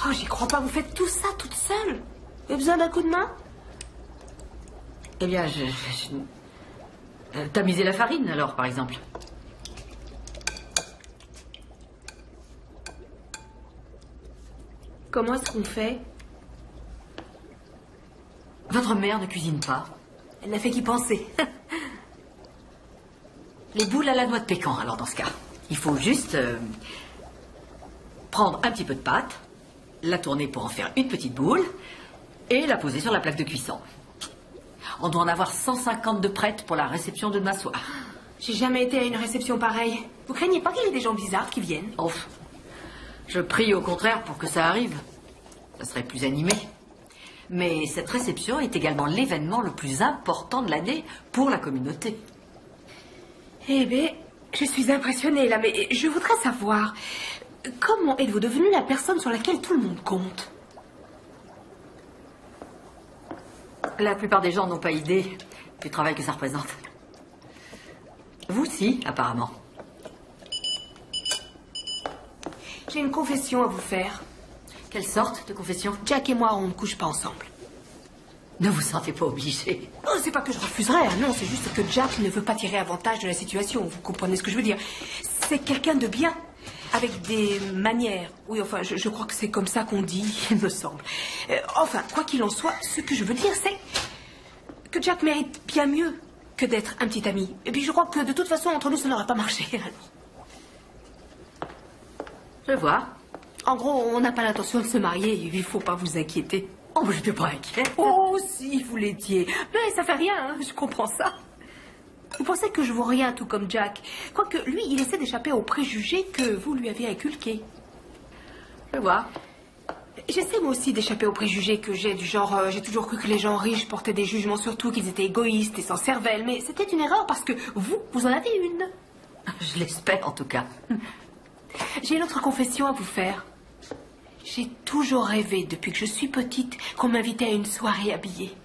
Oh, j'y crois pas, vous faites tout ça toute seule. Vous avez besoin d'un coup de main? Eh bien, tamiser la farine, alors, par exemple. Comment est-ce qu'on fait? Votre mère ne cuisine pas. Elle n'a fait qu'y penser. Les boules à la noix de pécan, alors, dans ce cas. Il faut juste prendre un petit peu de pâte, la tourner pour en faire une petite boule, et la poser sur la plaque de cuisson. On doit en avoir 150 de prêtes pour la réception de demain soir. J'ai jamais été à une réception pareille. Vous craignez pas qu'il y ait des gens bizarres qui viennent? Oh, je prie au contraire pour que ça arrive. Ça serait plus animé. Mais cette réception est également l'événement le plus important de l'année pour la communauté. Eh bien, je suis impressionnée là, mais je voudrais savoir... Comment êtes-vous devenue la personne sur laquelle tout le monde compte? La plupart des gens n'ont pas idée du travail que ça représente. Vous, si, apparemment. J'ai une confession à vous faire. Quelle sorte de confession? Jack et moi, on ne couche pas ensemble. Ne vous sentez pas obligé. Oh, c'est pas que je refuserais, hein, non, c'est juste que Jack ne veut pas tirer avantage de la situation. Vous comprenez ce que je veux dire? C'est quelqu'un de bien, avec des manières. Oui, enfin, je crois que c'est comme ça qu'on dit, il me semble. Enfin, quoi qu'il en soit, ce que je veux dire, c'est que Jack mérite bien mieux que d'être un petit ami. Et puis je crois que de toute façon, entre nous, ça n'aurait pas marché. Alors. Je vois. En gros, on n'a pas l'intention de se marier, il ne faut pas vous inquiéter. Oh, je n'étais pas inquiète. Oh, si, vous l'étiez. Mais ça fait rien, hein, je comprends ça. Vous pensez que je vaux rien, tout comme Jack. Quoique, lui, il essaie d'échapper aux préjugés que vous lui avez inculqués. Je vois. J'essaie moi aussi d'échapper aux préjugés que j'ai, du genre, j'ai toujours cru que les gens riches portaient des jugements sur tout, qu'ils étaient égoïstes et sans cervelle. Mais c'était une erreur parce que vous en avez une. Je l'espère, en tout cas. J'ai une autre confession à vous faire. J'ai toujours rêvé, depuis que je suis petite, qu'on m'invitait à une soirée habillée.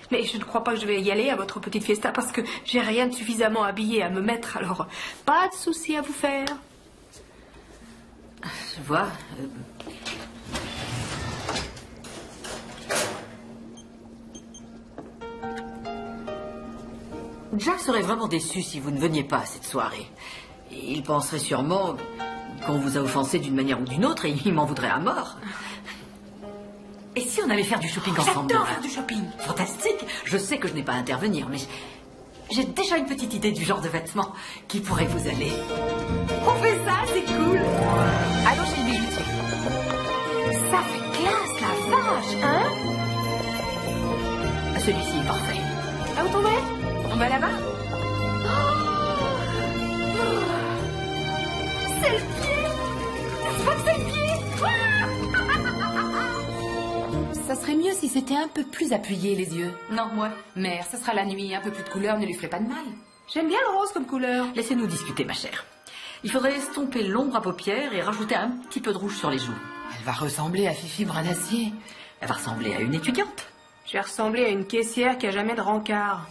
Mais je ne crois pas que je vais y aller à votre petite fiesta parce que j'ai rien de suffisamment habillé à me mettre, alors pas de souci à vous faire. Je vois. Jack serait vraiment déçu si vous ne veniez pas à cette soirée. Il penserait sûrement qu'on vous a offensé d'une manière ou d'une autre et il m'en voudrait à mort. Et si on allait faire du shopping ensemble? J'adore faire du shopping. Fantastique. Je sais que je n'ai pas à intervenir, mais j'ai déjà une petite idée du genre de vêtements qui pourrait vous aller. On fait ça, c'est cool. Allons chez le bijoutier. Ça fait classe, la vache, hein? Celui-ci est parfait. Là, vous tombez? On va là-bas? C'est le pied! C'est pas que c'est le pied! Ça serait mieux si c'était un peu plus appuyé, les yeux. Non, moi. Mère, ça sera la nuit, un peu plus de couleur ne lui ferait pas de mal. J'aime bien le rose comme couleur. Laissez-nous discuter, ma chère. Il faudrait estomper l'ombre à paupières et rajouter un petit peu de rouge sur les joues. Elle va ressembler à Fifi Bras d'Acier. Elle va ressembler à une étudiante. Je vais ressembler à une caissière qui a jamais de rencard.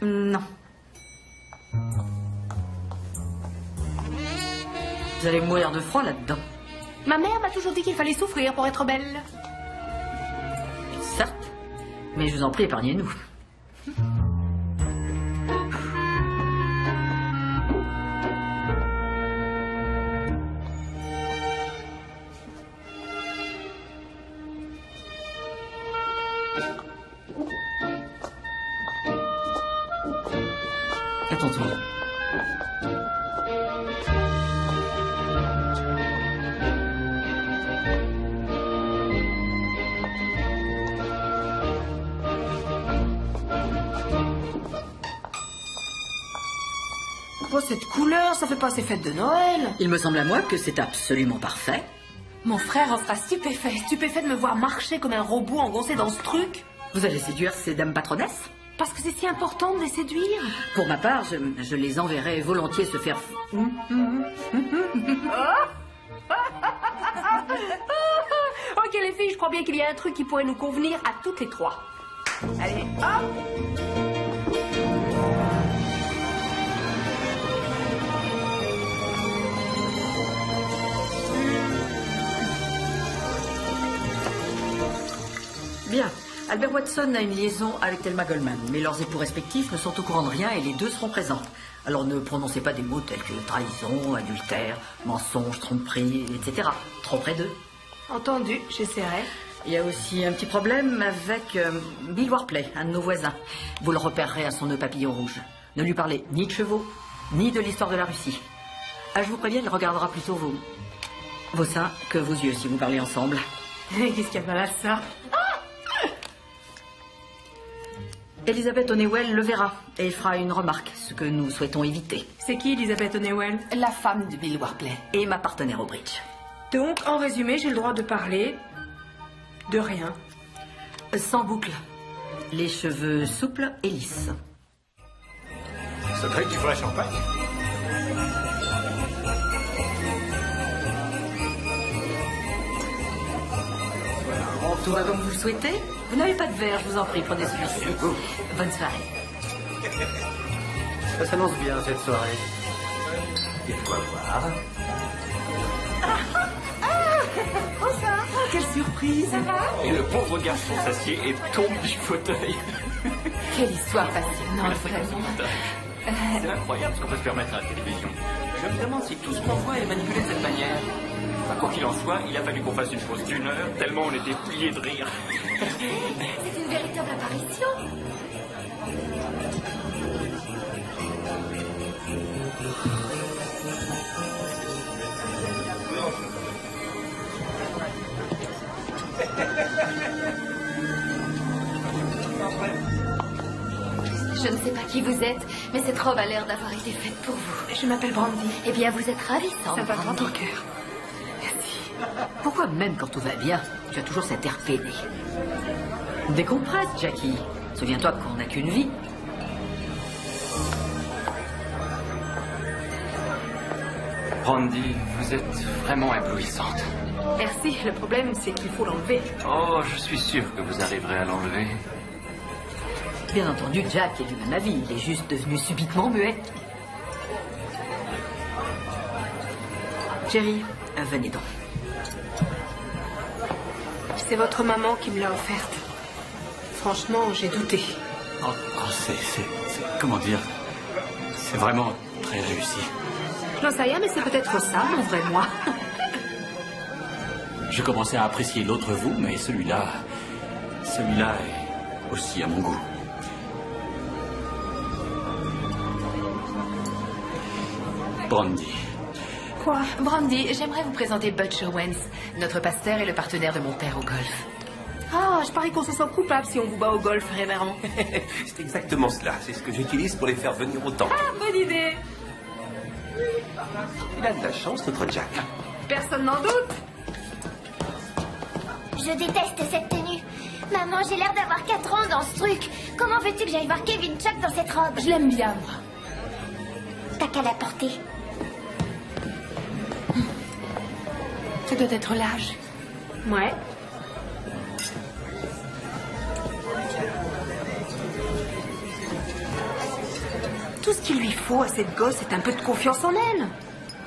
Non. Vous allez mourir de froid là-dedans. Ma mère m'a toujours dit qu'il fallait souffrir pour être belle. Certes, mais je vous en prie, épargnez-nous. À ton tour. Oh, cette couleur, ça fait pas ces fêtes de Noël. Il me semble à moi que c'est absolument parfait. Mon frère en sera stupéfait de me voir marcher comme un robot engoncé dans ce truc. Vous allez séduire ces dames patronesses? Parce que c'est si important de les séduire. Pour ma part, je les enverrai volontiers se faire... les filles, je crois bien qu'il y a un truc qui pourrait nous convenir à toutes les trois. Allez, hop! Bien. Albert Watson a une liaison avec Thelma Goldman, mais leurs époux respectifs ne sont au courant de rien et les deux seront présents. Alors ne prononcez pas des mots tels que trahison, adultère, mensonge, tromperie, etc. Trop près d'eux. Entendu, j'essaierai. Il y a aussi un petit problème avec Bill Warpley, un de nos voisins. Vous le repérerez à son nœud papillon rouge. Ne lui parlez ni de chevaux, ni de l'histoire de la Russie. Ah, je vous préviens, il regardera plutôt vos seins que vos yeux si vous parlez ensemble. Qu'est-ce qu'il y a mal à ça? Elisabeth Honeywell le verra et fera une remarque, ce que nous souhaitons éviter. C'est qui, Elisabeth Honeywell? La femme de Bill Warpley. Et ma partenaire au bridge. Donc, en résumé, j'ai le droit de parler de rien. Sans boucle. Les cheveux souples et lisses. Cédric, tu veux un champagne? Tout va comme vous le souhaitez? Vous n'avez pas de verre, je vous en prie, prenez celui-ci. Bonne soirée. Ça s'annonce bien, cette soirée. Et toi voir. Quelle surprise! Ça va? Et le pauvre garçon s'assied et tombe du fauteuil. Quelle histoire passionnante, vraiment. C'est incroyable ce qu'on peut se permettre à la télévision. Je me demande si tout ce qu'on voit est manipulé de cette manière. Enfin, quoi qu'il en soit, il a fallu qu'on fasse une pause d'1 heure, tellement on était pliés de rire. C'est une véritable apparition. Je ne sais pas qui vous êtes, mais cette robe a l'air d'avoir été faite pour vous. Je m'appelle Brandy. Eh bien, vous êtes ravissante. Ça va Brandy. droit au cœur. Pourquoi même quand tout va bien, tu as toujours cet air peiné? Décompresse, Jackie. Souviens-toi qu'on n'a qu'une vie. Brandy, vous êtes vraiment éblouissante. Merci, le problème c'est qu'il faut l'enlever. Oh, je suis sûr que vous arriverez à l'enlever. Bien entendu, Jack est du même avis. Il est juste devenu subitement muet. Chérie, venez donc. C'est votre maman qui me l'a offerte. Franchement, j'ai douté. Comment dire? C'est vraiment très réussi. Je n'en sais rien, mais c'est peut-être ça, mon vrai moi. Je commençais à apprécier l'autre vous, mais celui-là est aussi à mon goût. Brandy. Quoi? Brandy, j'aimerais vous présenter Butch Owens, notre pasteur et le partenaire de mon père au golf. Ah, je parie qu'on se sent coupable si on vous bat au golf, révérend. C'est exactement cela. C'est ce que j'utilise pour les faire venir au temple. Ah, bonne idée. Il a de la chance, notre Jack. Personne n'en doute. Je déteste cette tenue. Maman, j'ai l'air d'avoir 4 ans dans ce truc. Comment veux-tu que j'aille voir Kevin Chuck dans cette robe? Je l'aime bien, moi. T'as qu'à la porter. Ça doit être l'âge. Ouais. Tout ce qu'il lui faut à cette gosse, c'est un peu de confiance en elle.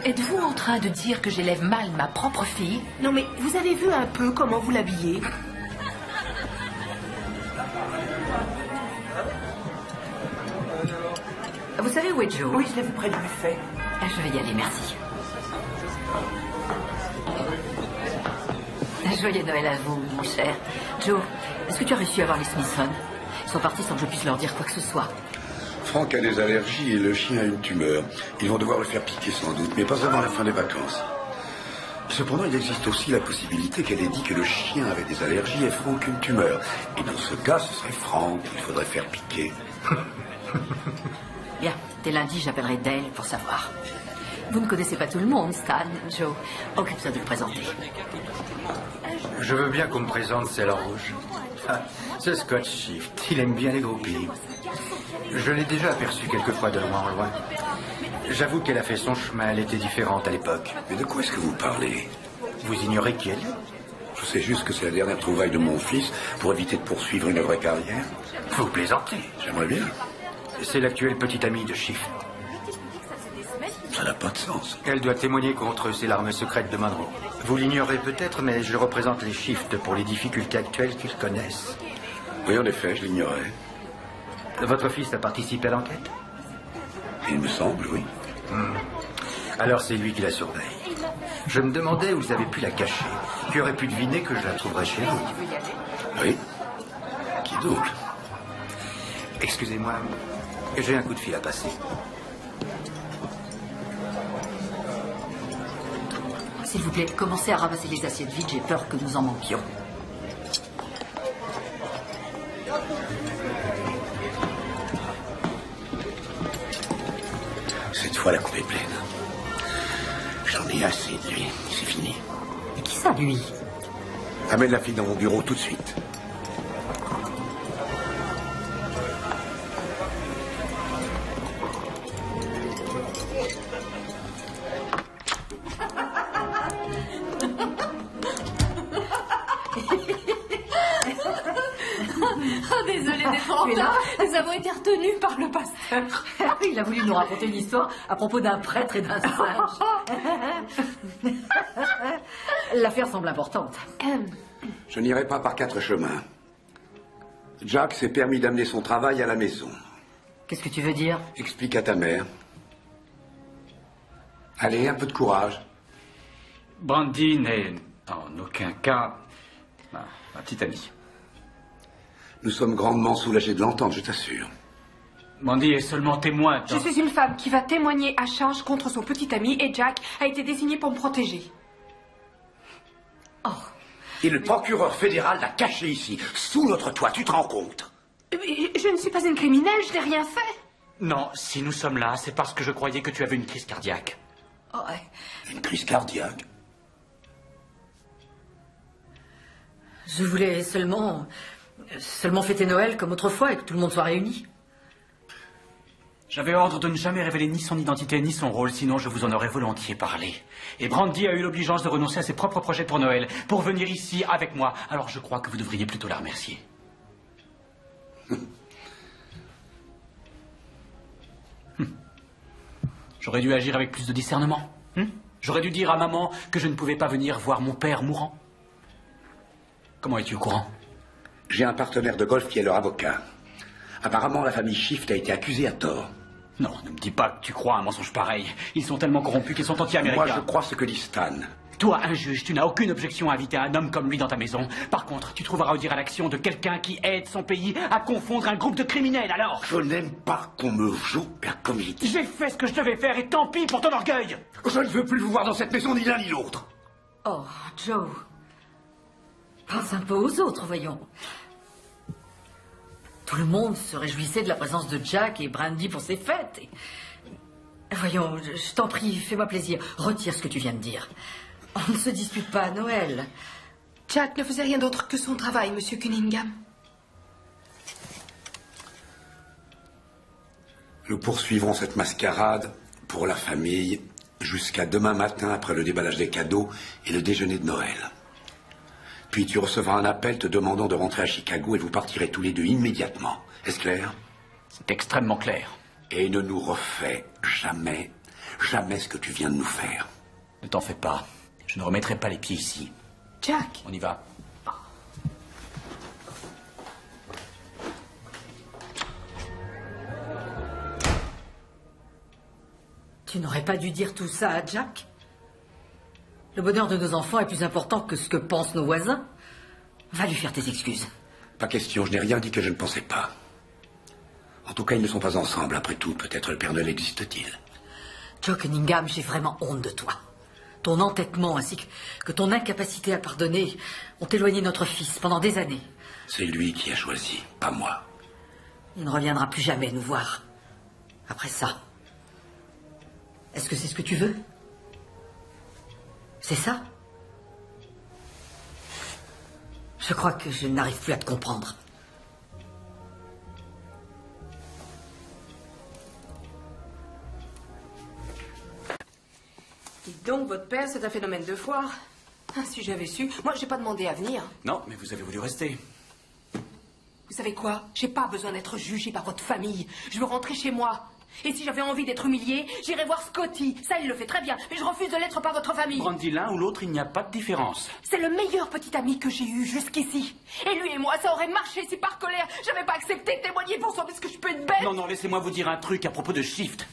Êtes-vous en train de dire que j'élève mal ma propre fille? Non mais, vous avez vu un peu comment vous l'habillez? Vous savez où est Joe? Oui, je l'ai vu près du buffet. Je vais y aller, merci. Joyeux Noël à vous, mon cher. Joe, est-ce que tu as réussi à voir les Smithson? Ils sont partis sans que je puisse leur dire quoi que ce soit. Franck a des allergies et le chien a une tumeur. Ils vont devoir le faire piquer sans doute, mais pas avant la fin des vacances. Cependant, il existe aussi la possibilité qu'elle ait dit que le chien avait des allergies et Franck une tumeur. Et dans ce cas, ce serait Franck qu'il faudrait faire piquer. Bien, dès lundi, j'appellerai Dale pour savoir. Vous ne connaissez pas tout le monde, Stan, Joe. Occupe-toi de le présenter. Je veux bien qu'on me présente Celle Rouge. Ah, ce Scott Shift, il aime bien les groupies. Je l'ai déjà aperçue quelquefois de loin en loin. J'avoue qu'elle a fait son chemin, elle était différente à l'époque. Mais de quoi est-ce que vous parlez? Vous ignorez qui elle est? Je sais juste que c'est la dernière trouvaille de mon fils pour éviter de poursuivre une vraie carrière. Vous plaisantez. J'aimerais bien. C'est l'actuelle petite amie de Shift. Ça n'a pas de sens. Elle doit témoigner contre c'est l'arme secrète de Monroe. Vous l'ignorez peut-être, mais je représente les Shift pour les difficultés actuelles qu'ils connaissent. Oui, en effet, je l'ignorais. Votre fils a participé à l'enquête? Il me semble, oui. Alors c'est lui qui la surveille. Je me demandais où vous avez pu la cacher. Qui aurait pu deviner que je la trouverais chez vous? Oui. Qui donc? Excusez-moi, j'ai un coup de fil à passer. S'il vous plaît, commencez à ramasser les assiettes vides, j'ai peur que nous en manquions. Cette fois, la coupe est pleine. J'en ai assez de lui. C'est fini. Et qui ça, lui? Amène la fille dans mon bureau tout de suite. Oh, désolée d'être en retard. Nous avons été retenus par le pasteur. Il a voulu nous raconter une histoire à propos d'un prêtre et d'un singe. L'affaire semble importante. Je n'irai pas par 4 chemins. Jack s'est permis d'amener son travail à la maison. Qu'est-ce que tu veux dire? Explique à ta mère. Allez, un peu de courage. Brandy n'est en aucun cas ma petite amie. Nous sommes grandement soulagés de l'entendre, je t'assure. Brandy est seulement témoin. Je suis une femme qui va témoigner à charge contre son petit ami et Jack a été désigné pour me protéger. Et le procureur fédéral l'a caché ici, sous notre toit, tu te rends compte? Je ne suis pas une criminelle, je n'ai rien fait. Non, si nous sommes là, c'est parce que je croyais que tu avais une crise cardiaque. Une crise cardiaque? Je voulais seulement fêter Noël comme autrefois et que tout le monde soit réuni. J'avais ordre de ne jamais révéler ni son identité ni son rôle, sinon je vous en aurais volontiers parlé. Et Brandy a eu l'obligeance de renoncer à ses propres projets pour Noël, pour venir ici avec moi. Alors je crois que vous devriez plutôt la remercier. J'aurais dû agir avec plus de discernement. J'aurais dû dire à maman que je ne pouvais pas venir voir mon père mourant. Comment es-tu au courant? J'ai un partenaire de golf qui est leur avocat. Apparemment, la famille Shift a été accusée à tort. Non, ne me dis pas que tu crois à un mensonge pareil. Ils sont tellement corrompus qu'ils sont anti-américains. Moi, je crois ce que dit Stan. Toi, un juge, tu n'as aucune objection à inviter un homme comme lui dans ta maison. Par contre, tu trouveras à redire à l'action de quelqu'un qui aide son pays à confondre un groupe de criminels, alors. Je n'aime pas qu'on me joue la comédie. J'ai fait ce que je devais faire et tant pis pour ton orgueil. Je ne veux plus vous voir dans cette maison, ni l'un ni l'autre. Oh, Joe. Pense un peu aux autres, voyons. Tout le monde se réjouissait de la présence de Jack et Brandy pour ses fêtes. Voyons, je t'en prie, fais-moi plaisir. Retire ce que tu viens de dire. On ne se dispute pas à Noël. Jack ne faisait rien d'autre que son travail, Monsieur Cunningham. Nous poursuivrons cette mascarade pour la famille jusqu'à demain matin après le déballage des cadeaux et le déjeuner de Noël. Puis tu recevras un appel te demandant de rentrer à Chicago et vous partirez tous les deux immédiatement. Est-ce clair? C'est extrêmement clair. Et ne nous refais jamais ce que tu viens de nous faire. Ne t'en fais pas. Je ne remettrai pas les pieds ici. Jack. On y va. Tu n'aurais pas dû dire tout ça à Jack? Le bonheur de nos enfants est plus important que ce que pensent nos voisins. Va lui faire tes excuses. Pas question, je n'ai rien dit que je ne pensais pas. En tout cas, ils ne sont pas ensemble. Après tout, peut-être le Père Noël existe-t-il. Joe Cunningham, j'ai vraiment honte de toi. Ton entêtement ainsi que ton incapacité à pardonner ont éloigné notre fils pendant des années. C'est lui qui a choisi, pas moi. Il ne reviendra plus jamais nous voir. Après ça. Est-ce que c'est ce que tu veux? C'est ça? Je crois que je n'arrive plus à te comprendre. Dites donc, votre père, c'est un phénomène de foire. Ah, si j'avais su. Moi, j'ai pas demandé à venir. Non, mais vous avez voulu rester. Vous savez quoi? J'ai pas besoin d'être jugée par votre famille. Je veux rentrer chez moi. Et si j'avais envie d'être humiliée, j'irais voir Scotty. Ça, il le fait très bien. Mais je refuse de l'être par votre famille. Brandy, l'un ou l'autre, il n'y a pas de différence. C'est le meilleur petit ami que j'ai eu jusqu'ici. Et lui et moi, ça aurait marché si par colère, j'avais pas accepté de témoigner pour ça parce que je peux être bête. Non, non, laissez-moi vous dire un truc à propos de Shift.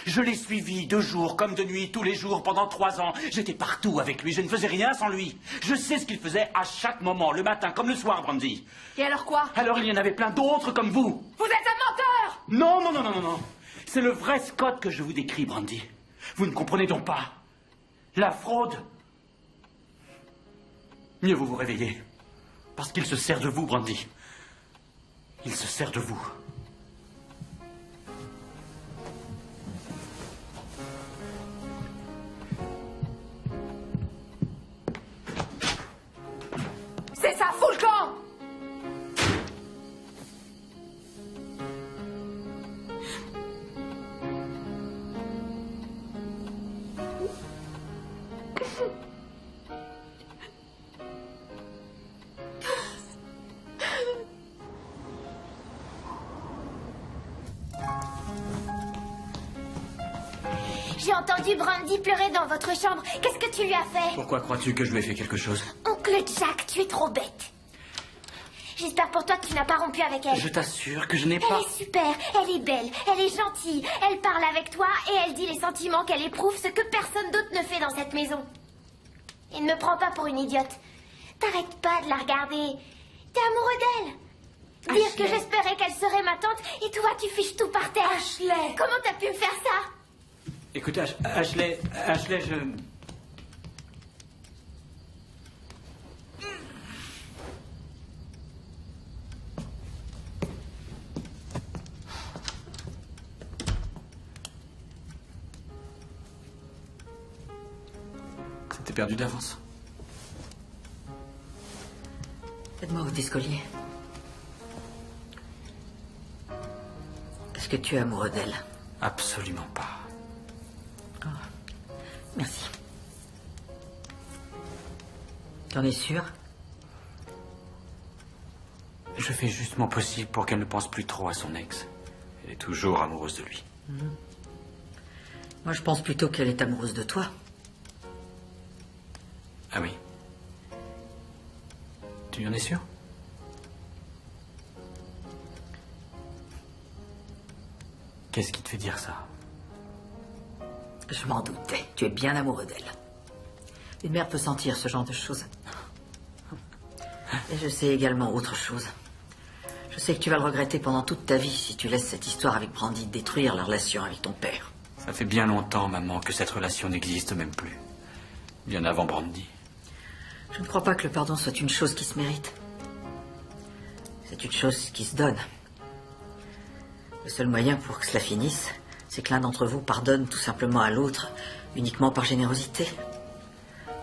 Je l'ai suivi de jour comme de nuit, tous les jours, pendant 3 ans. J'étais partout avec lui, je ne faisais rien sans lui. Je sais ce qu'il faisait à chaque moment, le matin comme le soir, Brandy. Et alors quoi? Alors il y en avait plein d'autres comme vous. Vous êtes un menteur! Non, non, non, non, non, non. C'est le vrai Scott que je vous décris, Brandy. Vous ne comprenez donc pas. La fraude. Mieux vaut vous réveiller. Parce qu'il se sert de vous, Brandy. Il se sert de vous. C'est ça, fous le camp! J'ai entendu Brandy pleurer dans votre chambre. Qu'est-ce que tu lui as fait? Pourquoi crois-tu que je lui ai fait quelque chose? Oncle Jack, tu es trop bête. J'espère pour toi que tu n'as pas rompu avec elle. Je t'assure que je n'ai pas... Elle est super, elle est belle, elle est gentille, elle parle avec toi et elle dit les sentiments qu'elle éprouve, ce que personne d'autre ne fait dans cette maison. Et ne me prends pas pour une idiote. T'arrêtes pas de la regarder. T'es amoureux d'elle. Dire que j'espérais qu'elle serait ma tante et toi tu fiches tout par terre. Ashley! Comment t'as pu me faire ça? Écoute, Ashley, je... C'était perdu d'avance. Aide-moi au discollier. Est-ce que tu es amoureux d'elle? Absolument pas. Oh, merci. T'en es sûr? Je fais juste mon possible pour qu'elle ne pense plus trop à son ex. Elle est toujours amoureuse de lui. Moi, je pense plutôt qu'elle est amoureuse de toi. Ah oui? Tu en es sûr? Qu'est-ce qui te fait dire ça? Je m'en doutais. Tu es bien amoureux d'elle. Une mère peut sentir ce genre de choses. Et je sais également autre chose. Je sais que tu vas le regretter pendant toute ta vie si tu laisses cette histoire avec Brandy détruire la relation avec ton père. Ça fait bien longtemps, maman, que cette relation n'existe même plus. Bien avant Brandy. Je ne crois pas que le pardon soit une chose qui se mérite. C'est une chose qui se donne. Le seul moyen pour que cela finisse, c'est que l'un d'entre vous pardonne tout simplement à l'autre, uniquement par générosité.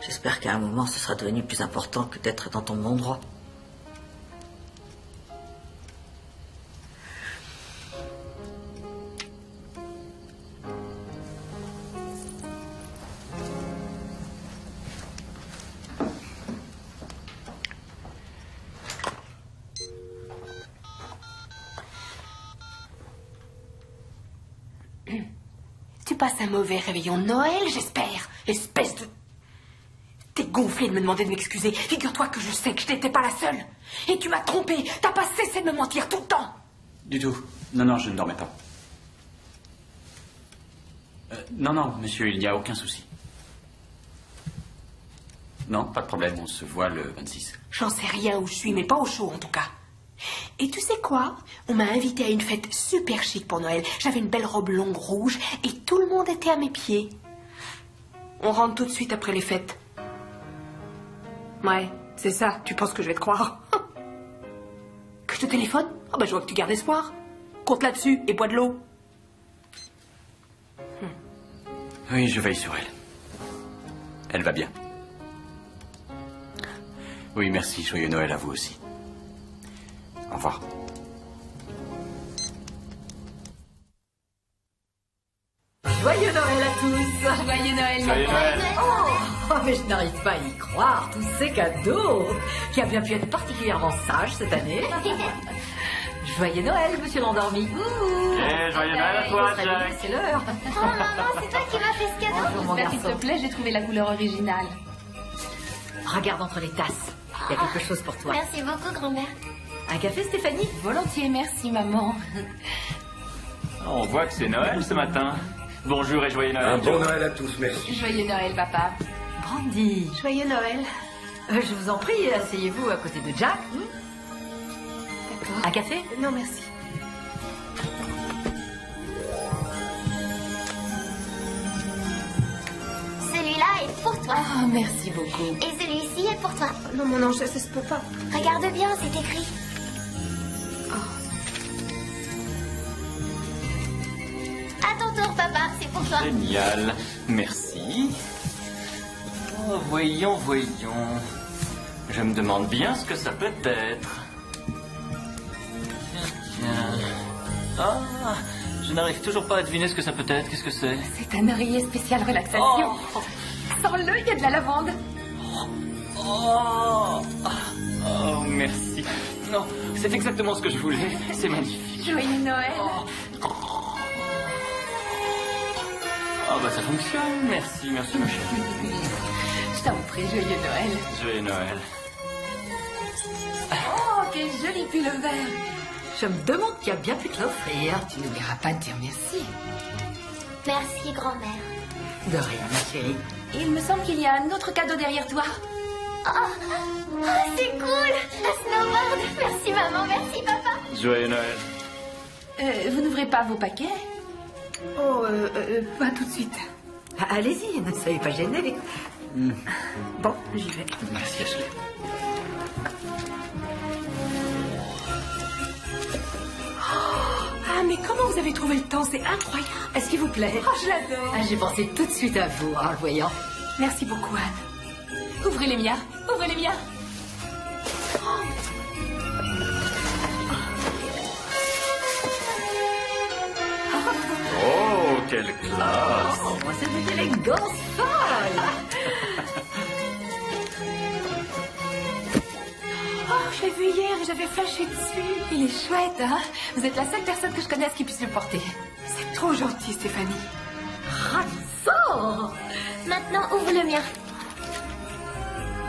J'espère qu'à un moment, ce sera devenu plus important que d'être dans ton bon droit. Tu passes un mauvais réveillon de Noël, j'espère. Espèce de... T'es gonflé de me demander de m'excuser. Figure-toi que je sais que je n'étais pas la seule. Et tu m'as trompé. T'as pas cessé de me mentir tout le temps. Du tout. Non, non, je ne dormais pas. Non, non, monsieur, il n'y a aucun souci. Non, pas de problème, on se voit le 26. J'en sais rien où je suis, mais pas au chaud en tout cas. Et tu sais quoi? On m'a invité à une fête super chic pour Noël. J'avais une belle robe longue rouge et tout le monde était à mes pieds. On rentre tout de suite après les fêtes. Ouais, c'est ça. Tu penses que je vais te croire? Que je te téléphone? Oh bah je vois que tu gardes espoir. Compte là-dessus et bois de l'eau. Oui, je veille sur elle. Elle va bien. Oui, merci. Joyeux Noël à vous aussi. Au revoir. Joyeux Noël à tous. Joyeux Noël, Joyeux Noël. Oh, mais je n'arrive pas à y croire, tous ces cadeaux, qui a bien pu être particulièrement sage cette année. Joyeux Noël, monsieur l'endormi. Joyeux Noël à toi, Jack. C'est l'heure. Oh maman, c'est toi qui m'as fait ce cadeau. Bonjour, mon S'il garçon. te plaît, j'ai trouvé la couleur originale. Regarde entre les tasses. Il y a quelque chose pour toi. Merci beaucoup, grand-mère. Un café, Stéphanie? Volontiers, merci, maman. On voit que c'est Noël ce matin. Bonjour et joyeux Noël. Un bon Noël à tous, merci. Joyeux Noël, papa. Brandy. Joyeux Noël. Je vous en prie, asseyez-vous à côté de Jack. D'accord. Un café? Non, merci. Celui-là est pour toi. Oh, merci beaucoup. Et celui-ci est pour toi. Non, mon ange, ça se peut pas. Regarde bien, c'est écrit. À ton tour, papa, c'est pour toi. Génial. Merci. Oh, voyons, voyons. Je me demande bien ce que ça peut être. Tiens. Ah, je n'arrive toujours pas à deviner ce que ça peut être. Qu'est-ce que c'est? C'est un oreiller spécial relaxation. Sens-le, il y a de la lavande. Oh, merci. Non, c'est exactement ce que je voulais. C'est magnifique. Joyeux Noël. Ah bah ça fonctionne. Merci, merci ma chérie. Je t'en prie, joyeux Noël. Joyeux Noël. Oh, quel joli pull vert. Je me demande qui a bien pu te l'offrir. Tu n'oublieras pas de dire merci. Merci, grand-mère. De rien, ma chérie. Il me semble qu'il y a un autre cadeau derrière toi. Oh, c'est cool. Un snowboard. Merci, maman. Merci, papa. Joyeux Noël. Vous n'ouvrez pas vos paquets? Oh, pas tout de suite. Allez-y, ne soyez pas gênés. Bon, j'y vais. Merci Ashley. Ah, mais comment vous avez trouvé le temps? C'est incroyable. S'il vous plaît. Oh, je l'adore. J'ai pensé tout de suite à vous en le voyant. Merci beaucoup, Anne. Ouvrez les miens. Ouvrez les miens. Oh, quelle classe. Oh, c'est une élégance folle. Oh, je l'ai vu hier et j'avais flashé dessus. Il est chouette, hein? Vous êtes la seule personne que je connaisse qui puisse le porter. C'est trop gentil, Stéphanie. Ravissant. Maintenant, ouvre le mien.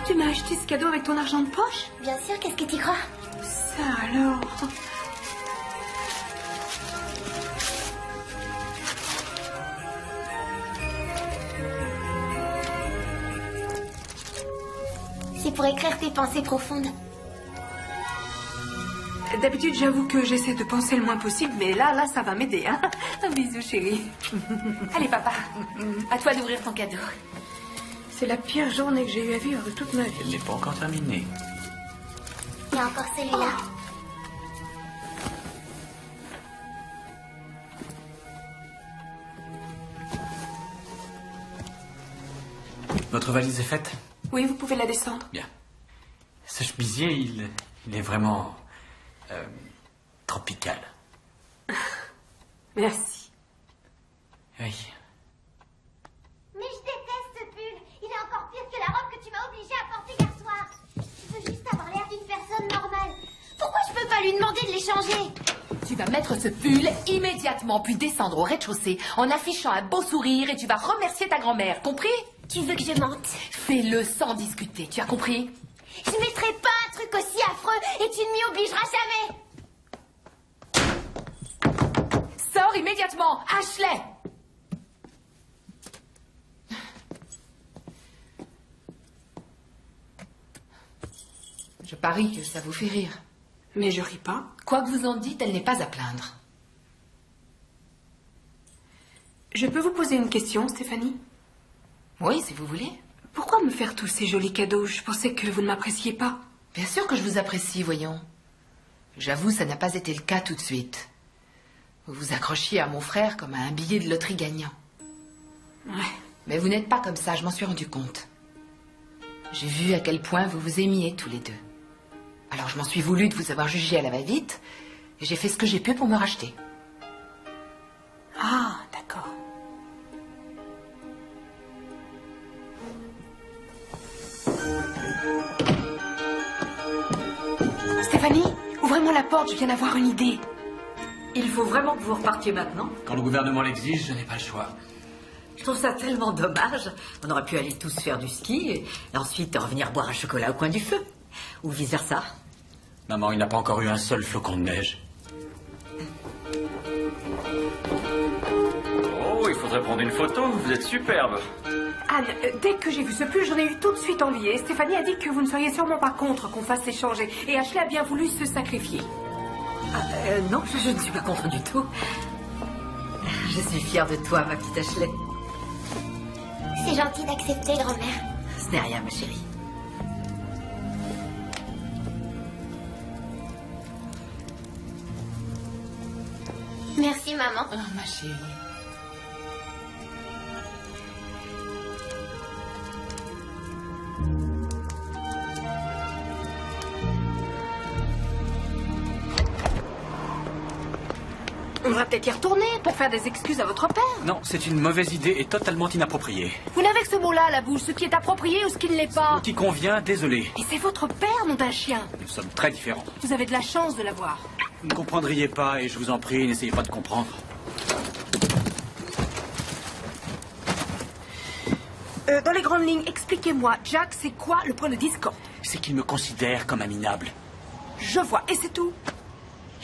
Tu m'as acheté ce cadeau avec ton argent de poche? Bien sûr, qu'est-ce que tu crois? Ça alors. C'est pour écrire tes pensées profondes. D'habitude, j'avoue que j'essaie de penser le moins possible, mais là, ça va m'aider, hein. Un bisou, chérie. Allez, papa. À toi d'ouvrir ton cadeau. C'est la pire journée que j'ai eu à vivre de toute ma vie. Elle n'est pas encore terminée. Il y a encore celui-là. Votre valise est faite? Oui, vous pouvez la descendre. Bien. Ce chemisier, il est vraiment tropical. Merci. Oui. Mais je déteste ce pull. Il est encore pire que la robe que tu m'as obligée à porter hier soir. Je veux juste avoir l'air d'une personne normale. Pourquoi je peux pas lui demander de l'échanger? Tu vas mettre ce pull immédiatement, puis descendre au rez-de-chaussée en affichant un beau sourire et tu vas remercier ta grand-mère. Compris? Tu veux que je mente? Fais-le sans discuter. Tu as compris? Je mettrai pas un truc aussi affreux et tu ne m'y obligeras jamais. Sors immédiatement, Ashley! Je parie que ça vous fait rire. Mais je ris pas. Quoi que vous en dites, elle n'est pas à plaindre. Je peux vous poser une question, Stéphanie? Oui, si vous voulez. Pourquoi me faire tous ces jolis cadeaux? Je pensais que vous ne m'appréciez pas. Bien sûr que je vous apprécie, voyons. J'avoue, ça n'a pas été le cas tout de suite. Vous vous accrochiez à mon frère comme à un billet de loterie gagnant. Ouais. Mais vous n'êtes pas comme ça, je m'en suis rendu compte. J'ai vu à quel point vous vous aimiez tous les deux. Alors je m'en suis voulu de vous avoir jugé à la va-vite, et j'ai fait ce que j'ai pu pour me racheter. Ah, d'accord. Stéphanie, ouvrez-moi la porte, je viens d'avoir une idée. Il faut vraiment que vous repartiez maintenant? Quand le gouvernement l'exige, je n'ai pas le choix. Je trouve ça tellement dommage. On aurait pu aller tous faire du ski et ensuite revenir boire un chocolat au coin du feu. Ou vice-versa. Maman, il n'a pas encore eu un seul flocon de neige. Oh, il faudrait prendre une photo, vous êtes superbe. Anne, dès que j'ai vu ce pull, j'en ai eu tout de suite envie. Et Stéphanie a dit que vous ne seriez sûrement pas contre qu'on fasse échanger. Et Ashley a bien voulu se sacrifier. Non, je ne suis pas contre du tout. Je suis fière de toi, ma petite Ashley. C'est gentil d'accepter, grand-mère. Ce n'est rien, ma chérie. Merci, maman. Oh, ma chérie. On va peut-être y retourner pour faire des excuses à votre père. Non, c'est une mauvaise idée et totalement inappropriée. Vous n'avez que ce mot-là à la bouche, ce qui est approprié ou ce qui ne l'est pas. Qui convient, désolé. Et c'est votre père, nom d'un chien. Nous sommes très différents. Vous avez de la chance de l'avoir. Vous ne comprendriez pas et je vous en prie, n'essayez pas de comprendre. Dans les grandes lignes, expliquez-moi, Jack, c'est quoi le point de discorde? C'est qu'il me considère comme un minable. Je vois, et c'est tout.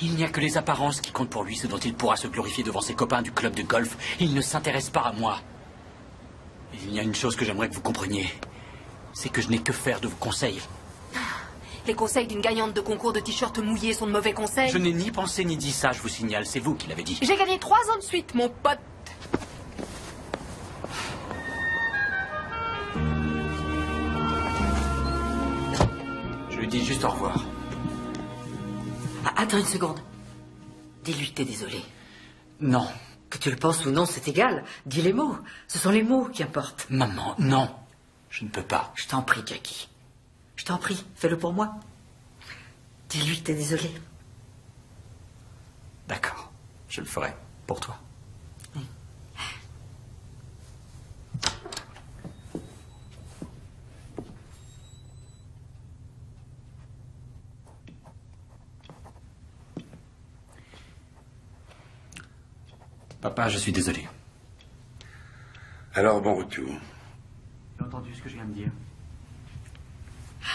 Il n'y a que les apparences qui comptent pour lui, ce dont il pourra se glorifier devant ses copains du club de golf. Il ne s'intéresse pas à moi. Et il y a une chose que j'aimerais que vous compreniez. C'est que je n'ai que faire de vos conseils. Les conseils d'une gagnante de concours de t-shirt mouillé sont de mauvais conseils. Je n'ai ni pensé ni dit ça, je vous signale. C'est vous qui l'avez dit. J'ai gagné 3 ans de suite, mon pote. Je lui dis juste au revoir. Attends une seconde. Dis-lui que t'es désolé. Non. Que tu le penses ou non, c'est égal. Dis les mots. Ce sont les mots qui importent. Maman, non. Je ne peux pas. Je t'en prie, Jackie. Je t'en prie, fais-le pour moi. Dis-lui que t'es désolé. D'accord. Je le ferai. Pour toi. Papa, je suis désolé. Alors, bon retour. Tu as entendu ce que je viens de dire?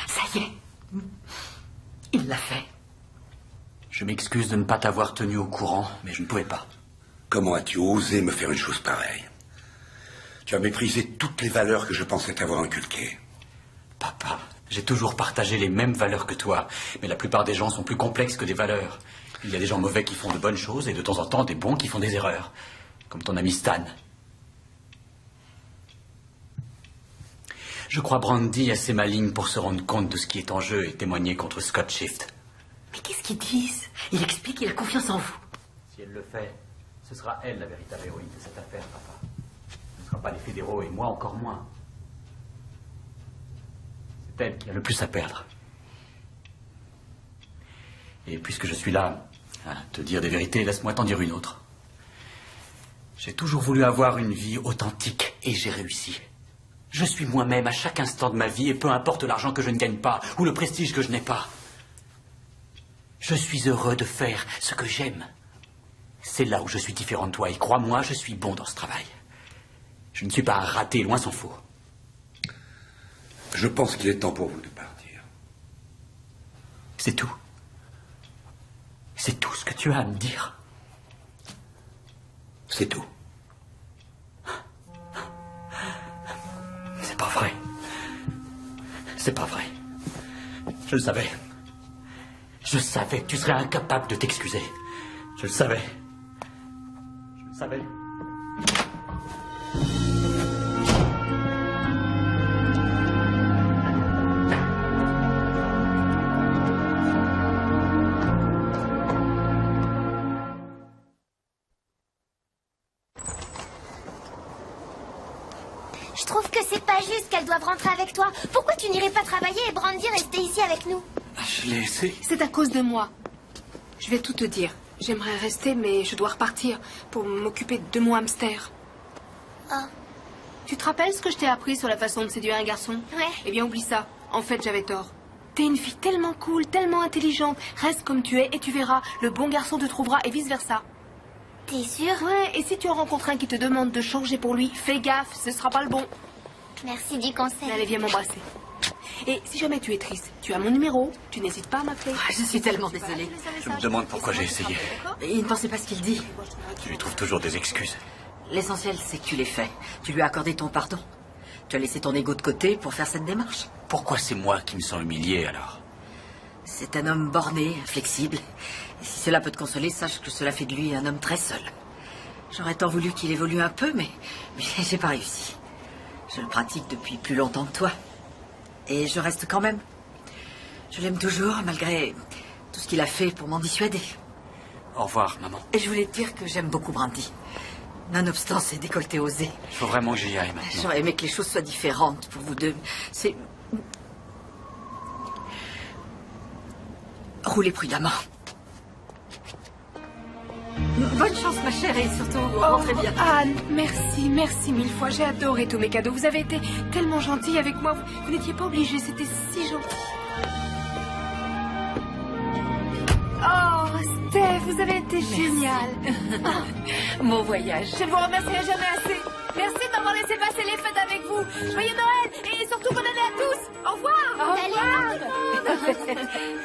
Ça y est. Il l'a fait. Je m'excuse de ne pas t'avoir tenu au courant, mais je ne pouvais pas. Comment as-tu osé me faire une chose pareille? Tu as méprisé toutes les valeurs que je pensais t'avoir inculquées. Papa, j'ai toujours partagé les mêmes valeurs que toi, mais la plupart des gens sont plus complexes que des valeurs. Il y a des gens mauvais qui font de bonnes choses et de temps en temps des bons qui font des erreurs. Comme ton ami Stan. Je crois Brandy assez maligne pour se rendre compte de ce qui est en jeu et témoigner contre Scott Shift. Mais qu'est-ce qu'ils disent? Il explique qu'il a confiance en vous. Si elle le fait, ce sera elle la véritable héroïne de cette affaire, papa. Ce ne sera pas les fédéraux et moi encore moins. C'est elle qui a le plus à perdre. Et puisque je suis là à te dire des vérités, laisse-moi t'en dire une autre. J'ai toujours voulu avoir une vie authentique et j'ai réussi. Je suis moi-même à chaque instant de ma vie et peu importe l'argent que je ne gagne pas ou le prestige que je n'ai pas. Je suis heureux de faire ce que j'aime. C'est là où je suis différent de toi et crois-moi, je suis bon dans ce travail. Je ne suis pas un raté, loin s'en faut. Je pense qu'il est temps pour vous de partir. C'est tout. C'est tout ce que tu as à me dire. C'est tout. C'est pas vrai. C'est pas vrai. Je le savais. Je savais que tu serais incapable de t'excuser. Je le savais. Je le savais. Je trouve que c'est pas juste qu'elles doivent rentrer avec toi. Pourquoi tu n'irais pas travailler et Brandy rester ici avec nous? Je l'ai essayé. C'est à cause de moi. Je vais tout te dire. J'aimerais rester, mais je dois repartir pour m'occuper de mon hamster. Oh. Tu te rappelles ce que je t'ai appris sur la façon de séduire un garçon? Ouais. Eh bien, oublie ça. En fait, j'avais tort. T'es une fille tellement cool, tellement intelligente. Reste comme tu es et tu verras. Le bon garçon te trouvera et vice-versa. T'es sûre? Ouais, et si tu en rencontres un qui te demande de changer pour lui, fais gaffe, ce sera pas le bon. Merci du conseil. Allez, viens m'embrasser. Et si jamais tu es triste, tu as mon numéro, tu n'hésites pas à m'appeler. Je suis tellement désolée. Je me demande pourquoi j'ai essayé. Il ne pensait pas ce qu'il dit. Tu lui trouves toujours des excuses. L'essentiel, c'est que tu l'aies fait. Tu lui as accordé ton pardon. Tu as laissé ton ego de côté pour faire cette démarche. Pourquoi c'est moi qui me sens humilié, alors? C'est un homme borné, inflexible. Et si cela peut te consoler, sache que cela fait de lui un homme très seul. J'aurais tant voulu qu'il évolue un peu, mais j'ai pas réussi. Je le pratique depuis plus longtemps que toi. Et je reste quand même. Je l'aime toujours, malgré tout ce qu'il a fait pour m'en dissuader. Au revoir, maman. Et je voulais te dire que j'aime beaucoup Brandy. Nonobstant ses décolletés osés. Il faut vraiment que j'y aille maintenant. J'aurais aimé que les choses soient différentes pour vous deux. C'est... Roulez prudemment. Bonne chance, ma chère, et surtout, rentrez bien. Anne, merci, merci mille fois. J'ai adoré tous mes cadeaux. Vous avez été tellement gentille avec moi. Vous n'étiez pas obligée, c'était si gentil. Oh, Steph, vous avez été génial. Bon voyage. Je ne vous remercierai jamais assez. Merci de m'avoir laissé passer les fêtes avec vous. Joyeux Noël et surtout bonne année à tous. Au revoir. Au revoir.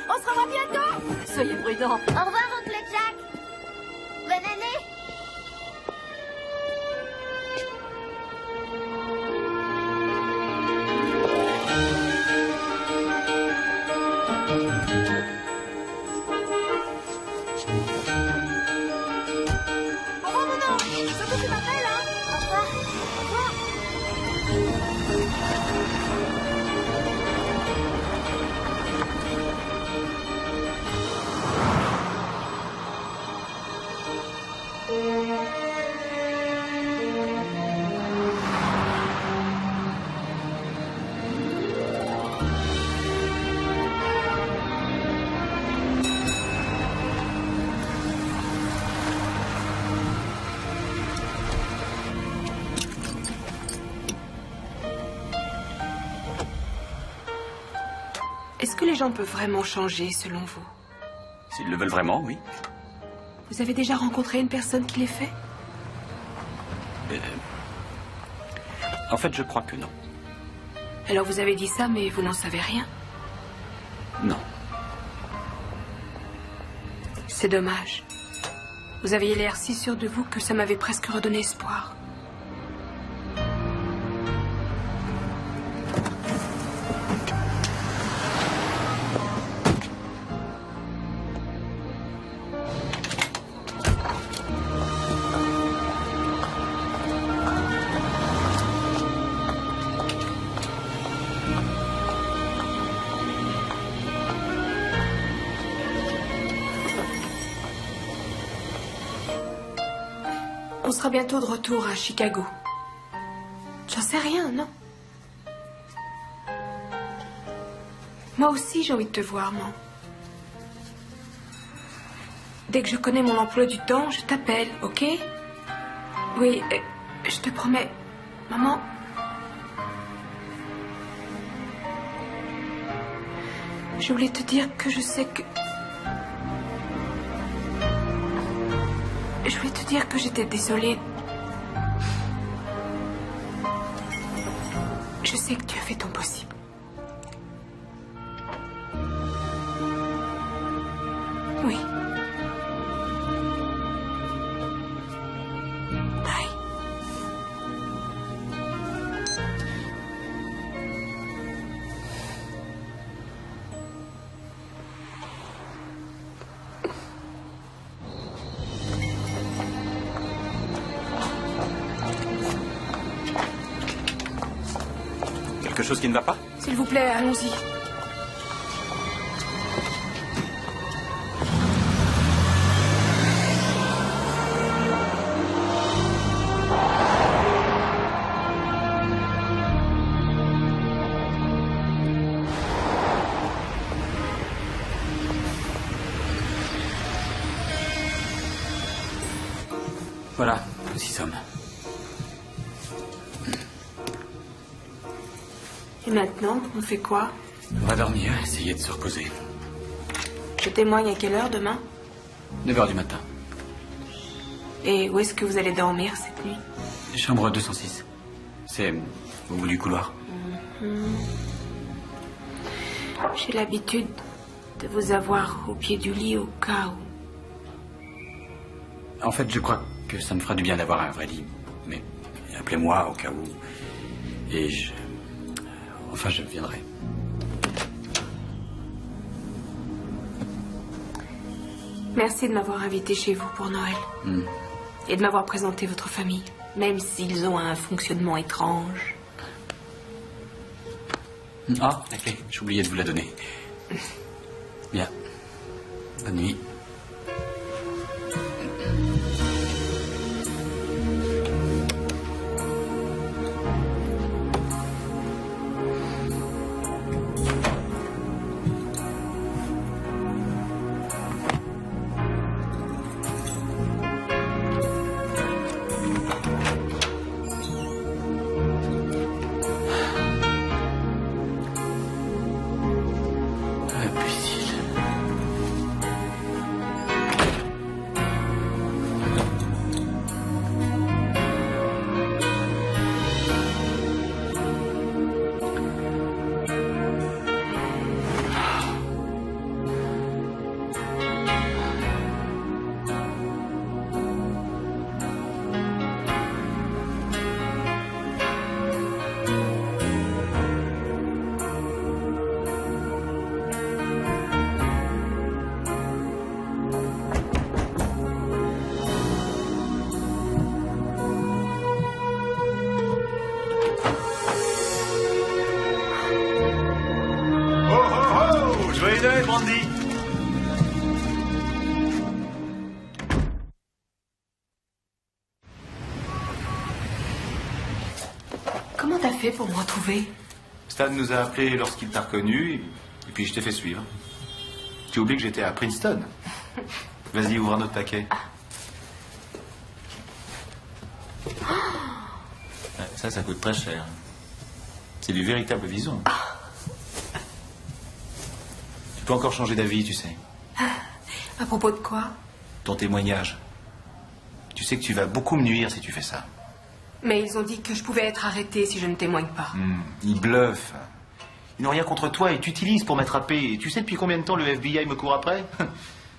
On se revoit bientôt. Soyez prudents. Au revoir, oncle Jack. Bonne année. Au revoir, mon ange. Surtout tu m'appelles, hein. Au revoir. Au revoir. Est-ce que les gens peuvent vraiment changer selon vous? S'ils le veulent vraiment, oui. Vous avez déjà rencontré une personne qui l'ait fait? En fait, je crois que non. Alors vous avez dit ça, mais vous n'en savez rien. Non. C'est dommage. Vous aviez l'air si sûr de vous que ça m'avait presque redonné espoir. On sera bientôt de retour à Chicago. J'en sais rien, non? Moi aussi, j'ai envie de te voir, maman. Dès que je connais mon emploi du temps, je t'appelle, ok? Oui, je te promets. Maman... Je voulais te dire que je sais que... Je voulais te dire que j'étais désolée. Je sais que tu as fait ton possible. Oui. Bye. Quelque chose qui ne va pas? S'il vous plaît, allons-y. Voilà, nous y sommes. Et maintenant, on fait quoi? On va dormir, essayer de se reposer. Je témoigne à quelle heure demain? 9h du matin. Et où est-ce que vous allez dormir cette nuit? Chambre 206. C'est au bout du couloir. J'ai l'habitude de vous avoir au pied du lit au cas où. En fait, je crois que ça me fera du bien d'avoir un vrai lit. Mais appelez-moi au cas où. Et je... Enfin, je viendrai. Merci de m'avoir invité chez vous pour Noël. Et de m'avoir présenté votre famille, même s'ils ont un fonctionnement étrange. Ah, la clé, j'ai oublié de vous la donner. Bien. Bonne nuit. Joyeux Noël, Brandy. Comment t'as fait pour me retrouver? Stan nous a appelés lorsqu'il t'a reconnu, et puis je t'ai fait suivre. Tu oublies que j'étais à Princeton. Vas-y, ouvre un autre paquet. Ouais, ça coûte très cher. C'est du véritable bison. Tu peux encore changer d'avis, tu sais. À propos de quoi? Ton témoignage. Tu sais que tu vas beaucoup me nuire si tu fais ça. Mais ils ont dit que je pouvais être arrêtée si je ne témoigne pas. Ils bluffent. Ils n'ont rien contre toi et t'utilisent pour m'attraper. Et tu sais depuis combien de temps le FBI me court après?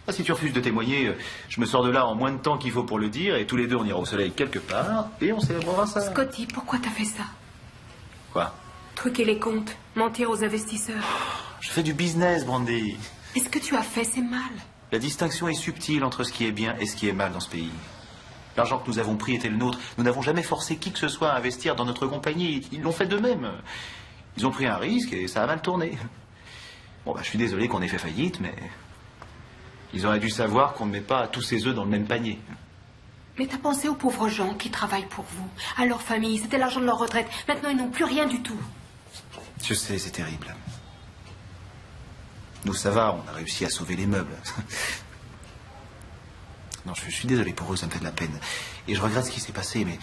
Si tu refuses de témoigner, je me sors de là en moins de temps qu'il faut pour le dire, et tous les deux on ira au soleil quelque part, et on célébrera ça. Scotty, pourquoi t'as fait ça? Quoi? Truquer les comptes, mentir aux investisseurs. Je fais du business, Brandy. Mais ce que tu as fait, c'est mal. La distinction est subtile entre ce qui est bien et ce qui est mal dans ce pays. L'argent que nous avons pris était le nôtre. Nous n'avons jamais forcé qui que ce soit à investir dans notre compagnie. Ils l'ont fait d'eux-mêmes. Ils ont pris un risque et ça a mal tourné. Bon, je suis désolé qu'on ait fait faillite, mais... Ils auraient dû savoir qu'on ne met pas tous ses œufs dans le même panier. Mais t'as pensé aux pauvres gens qui travaillent pour vous, à leur famille, c'était l'argent de leur retraite. Maintenant, ils n'ont plus rien du tout. Je sais, c'est terrible. Nous, ça va, on a réussi à sauver les meubles. Non, je suis désolé pour eux, ça me fait de la peine. Et je regrette ce qui s'est passé, mais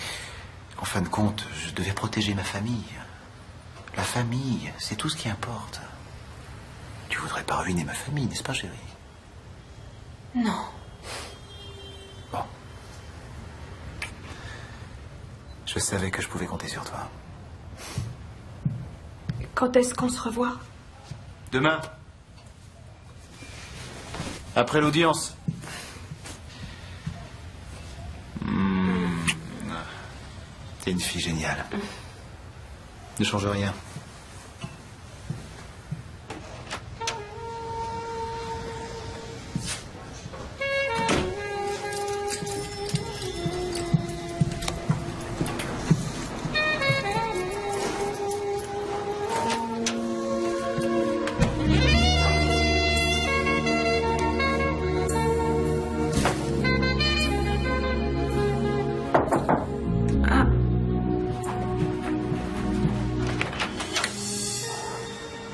en fin de compte, je devais protéger ma famille. La famille, c'est tout ce qui importe. Tu voudrais pas ruiner ma famille, n'est-ce pas, chérie? Non. Bon. Je savais que je pouvais compter sur toi. Quand est-ce qu'on se revoit? Demain. Après l'audience. T'es une fille géniale. Ne change rien.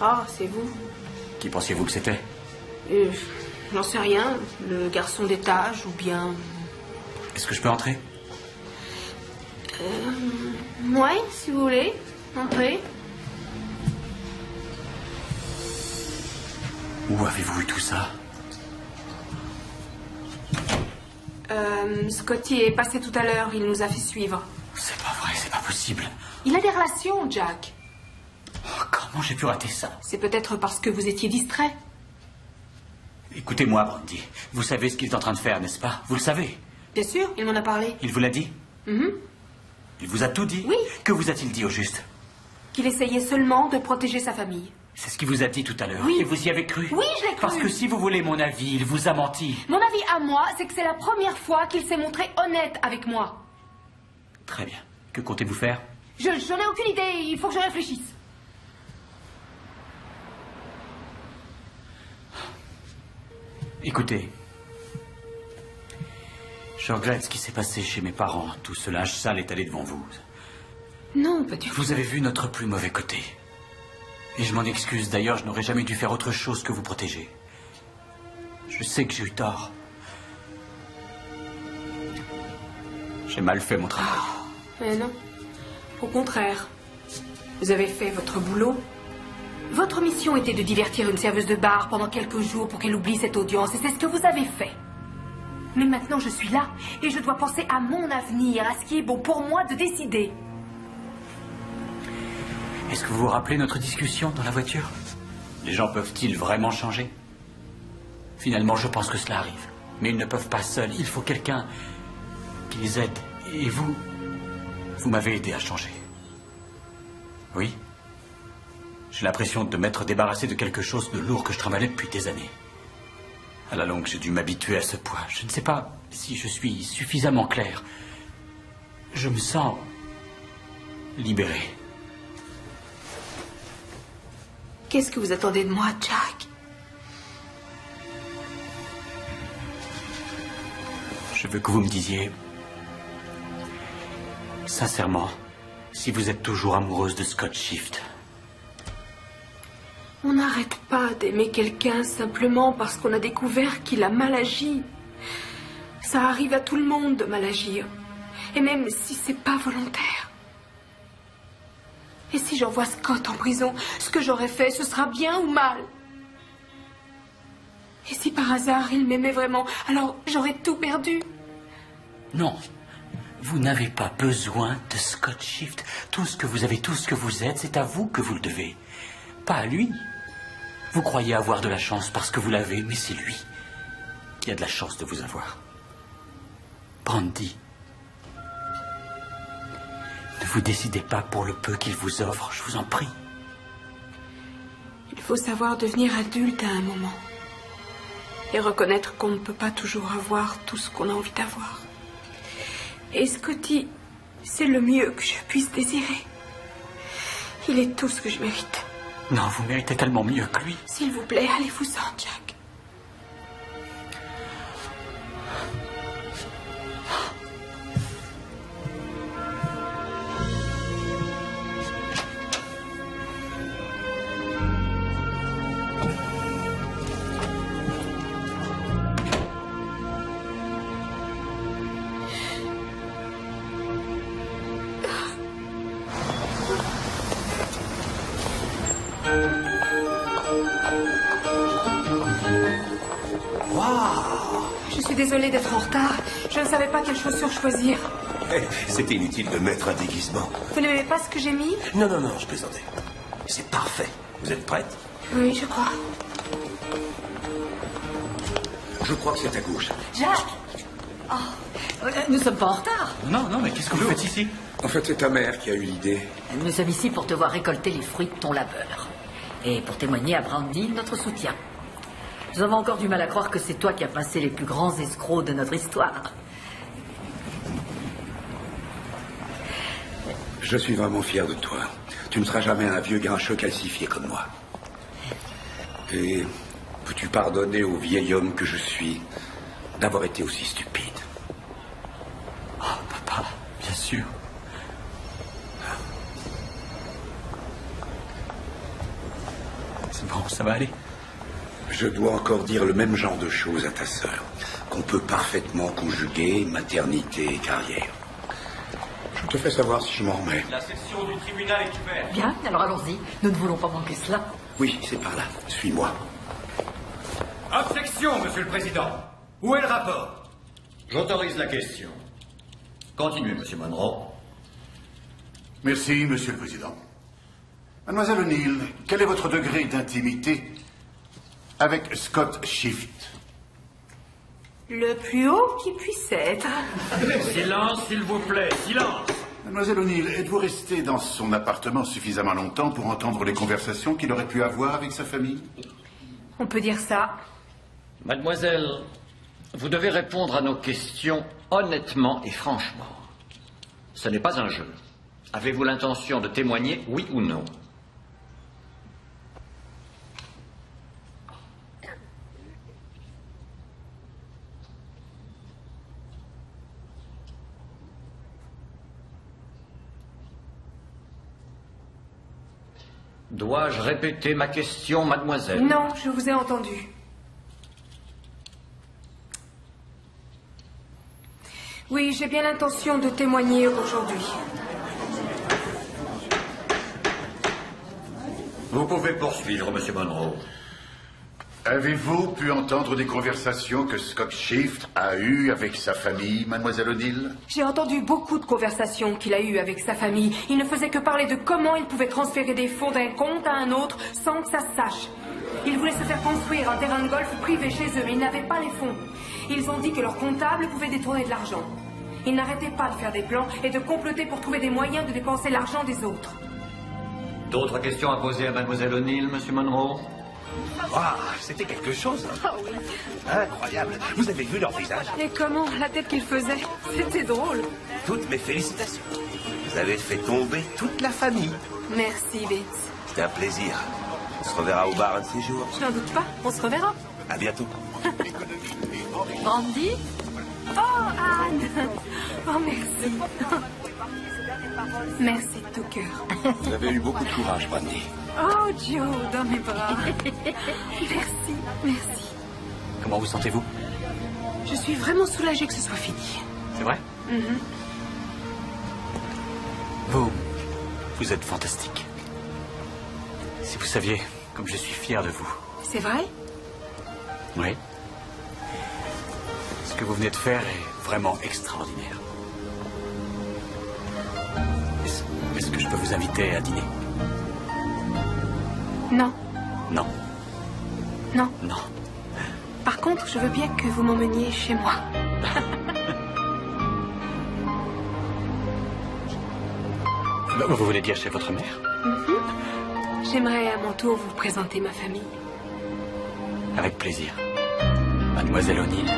Ah, c'est vous. Qui pensiez-vous que c'était? J'en sais rien. Le garçon d'étage ou bien... Est-ce que je peux entrer? Ouais, si vous voulez. Entrez. Où avez-vous vu tout ça? Scotty est passé tout à l'heure, il nous a fait suivre. C'est pas vrai, c'est pas possible. Il a des relations, Jack. Oh, comment j'ai pu rater ça? C'est peut-être parce que vous étiez distrait. Écoutez-moi, Brandy. Vous savez ce qu'il est en train de faire, n'est-ce pas? Vous le savez? Bien sûr, il m'en a parlé. Il vous l'a dit? Mhm. Il vous a tout dit? Oui. Que vous a-t-il dit au juste? Qu'il essayait seulement de protéger sa famille. C'est ce qu'il vous a dit tout à l'heure. Oui. Et vous y avez cru? Oui, je l'ai cru. Parce que si vous voulez mon avis, il vous a menti. Mon avis à moi, c'est que c'est la première fois qu'il s'est montré honnête avec moi. Très bien. Que comptez-vous faire? J'en ai aucune idée, il faut que je réfléchisse. Écoutez. Je regrette ce qui s'est passé chez mes parents. Tout ce linge sale est allé devant vous. Non, pas du tout. Vous avez vu notre plus mauvais côté. Et je m'en excuse. D'ailleurs, je n'aurais jamais dû faire autre chose que vous protéger. Je sais que j'ai eu tort. J'ai mal fait mon travail. Mais non. Au contraire. Vous avez fait votre boulot. Votre mission était de divertir une serveuse de bar pendant quelques jours pour qu'elle oublie cette audience. Et c'est ce que vous avez fait. Mais maintenant, je suis là. Et je dois penser à mon avenir, à ce qui est bon pour moi de décider. Est-ce que vous vous rappelez notre discussion dans la voiture? Les gens peuvent-ils vraiment changer? Finalement, je pense que cela arrive. Mais ils ne peuvent pas seuls. Il faut quelqu'un qui les aide. Et vous m'avez aidé à changer. Oui. J'ai l'impression de m'être débarrassé de quelque chose de lourd que je travaillais depuis des années. À la longue, j'ai dû m'habituer à ce poids. Je ne sais pas si je suis suffisamment clair. Je me sens libéré. Qu'est-ce que vous attendez de moi, Jack? Je veux que vous me disiez, sincèrement, si vous êtes toujours amoureuse de Scott Shift. On n'arrête pas d'aimer quelqu'un simplement parce qu'on a découvert qu'il a mal agi. Ça arrive à tout le monde de mal agir. Et même si c'est pas volontaire. Et si j'envoie Scott en prison, ce que j'aurais fait, ce sera bien ou mal? Et si par hasard il m'aimait vraiment, alors j'aurais tout perdu? Non. Vous n'avez pas besoin de Scott Shift. Tout ce que vous avez, tout ce que vous êtes, c'est à vous que vous le devez. Pas à lui. Vous croyez avoir de la chance parce que vous l'avez, mais c'est lui qui a de la chance de vous avoir. Brandy. Ne vous décidez pas pour le peu qu'il vous offre, je vous en prie. Il faut savoir devenir adulte à un moment. Et reconnaître qu'on ne peut pas toujours avoir tout ce qu'on a envie d'avoir. Et Scotty, c'est le mieux que je puisse désirer. Il est tout ce que je mérite. Non, vous méritez tellement mieux que lui. S'il vous plaît, allez-vous-en, Jack. Je suis désolée d'être en retard. Je ne savais pas quelle chaussure choisir. C'était inutile de mettre un déguisement. Vous n'aimez pas ce que j'ai mis? Non, non, non, je plaisantais. C'est parfait. Vous êtes prête? Oui, je crois. Je crois que c'est à gauche. Jacques! Oh, nous sommes pas en retard. Non, non, mais qu'est-ce que vous faites ici? En fait, c'est ta mère qui a eu l'idée. Nous sommes ici pour te voir récolter les fruits de ton labeur. Et pour témoigner à Brandy notre soutien. Nous avons encore du mal à croire que c'est toi qui as passé les plus grands escrocs de notre histoire. Je suis vraiment fier de toi. Tu ne seras jamais un vieux grincheux calcifié comme moi. Et peux-tu pardonner au vieil homme que je suis d'avoir été aussi stupide? Oh, papa, bien sûr. C'est bon, ça va aller. Je dois encore dire le même genre de choses à ta sœur, qu'on peut parfaitement conjuguer maternité et carrière. Je te fais savoir si je m'en remets. La section du tribunal est ouverte. Bien, alors allons-y. Nous ne voulons pas manquer cela. Oui, c'est par là. Suis-moi. Objection, Monsieur le Président. Où est le rapport? J'autorise la question. Continuez, Monsieur Monroe. Merci, Monsieur le Président. Mademoiselle O'Neill, quel est votre degré d'intimité avec Scott Shift? Le plus haut qui puisse être. Silence, s'il vous plaît, silence. Mademoiselle O'Neill, êtes-vous restée dans son appartement suffisamment longtemps pour entendre les conversations qu'il aurait pu avoir avec sa famille? On peut dire ça. Mademoiselle, vous devez répondre à nos questions honnêtement et franchement. Ce n'est pas un jeu. Avez-vous l'intention de témoigner, oui ou non? Dois-je répéter ma question, mademoiselle? Non, je vous ai entendu. Oui, j'ai bien l'intention de témoigner aujourd'hui. Vous pouvez poursuivre, Monsieur Monroe. Avez-vous pu entendre des conversations que Scott Shift a eues avec sa famille, Mademoiselle O'Neill? J'ai entendu beaucoup de conversations qu'il a eues avec sa famille. Il ne faisait que parler de comment il pouvait transférer des fonds d'un compte à un autre sans que ça se sache. Ils voulaient se faire construire un terrain de golf privé chez eux, mais ils n'avaient pas les fonds. Ils ont dit que leur comptable pouvait détourner de l'argent. Ils n'arrêtaient pas de faire des plans et de comploter pour trouver des moyens de dépenser l'argent des autres. D'autres questions à poser à Mademoiselle O'Neill, Monsieur Monroe? Waouh, c'était quelque chose. Ah oui. Incroyable. Vous avez vu leur visage? Et comment? La tête qu'il faisait. C'était drôle. Toutes mes félicitations. Vous avez fait tomber toute la famille. Merci, Vince. C'était un plaisir. On se reverra au bar un de ces jours. Je n'en doute pas. On se reverra. À bientôt. Brandy? Oh, Anne! Oh, merci. Merci de tout cœur. Vous avez eu beaucoup de courage, Brandy. Oh, Joe, dans mes bras. Merci, merci. Comment vous sentez-vous? Je suis vraiment soulagée que ce soit fini. C'est vrai? Mhm. Vous êtes fantastique. Si vous saviez comme je suis fier de vous. C'est vrai? Oui. Ce que vous venez de faire est vraiment extraordinaire. Est-ce que je peux vous inviter à dîner? Non. Non. Non. Non. Par contre, je veux bien que vous m'emmeniez chez moi. Vous voulez dire chez votre mère? Mhm. J'aimerais à mon tour vous présenter ma famille. Avec plaisir. Mademoiselle O'Neill.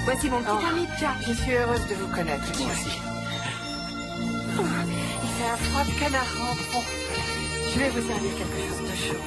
Voici mon petit ami Jack. Je suis heureuse de vous connaître. Moi aussi. Il fait un froid de canard rentrant. Je vais vous servir quelque chose de chaud.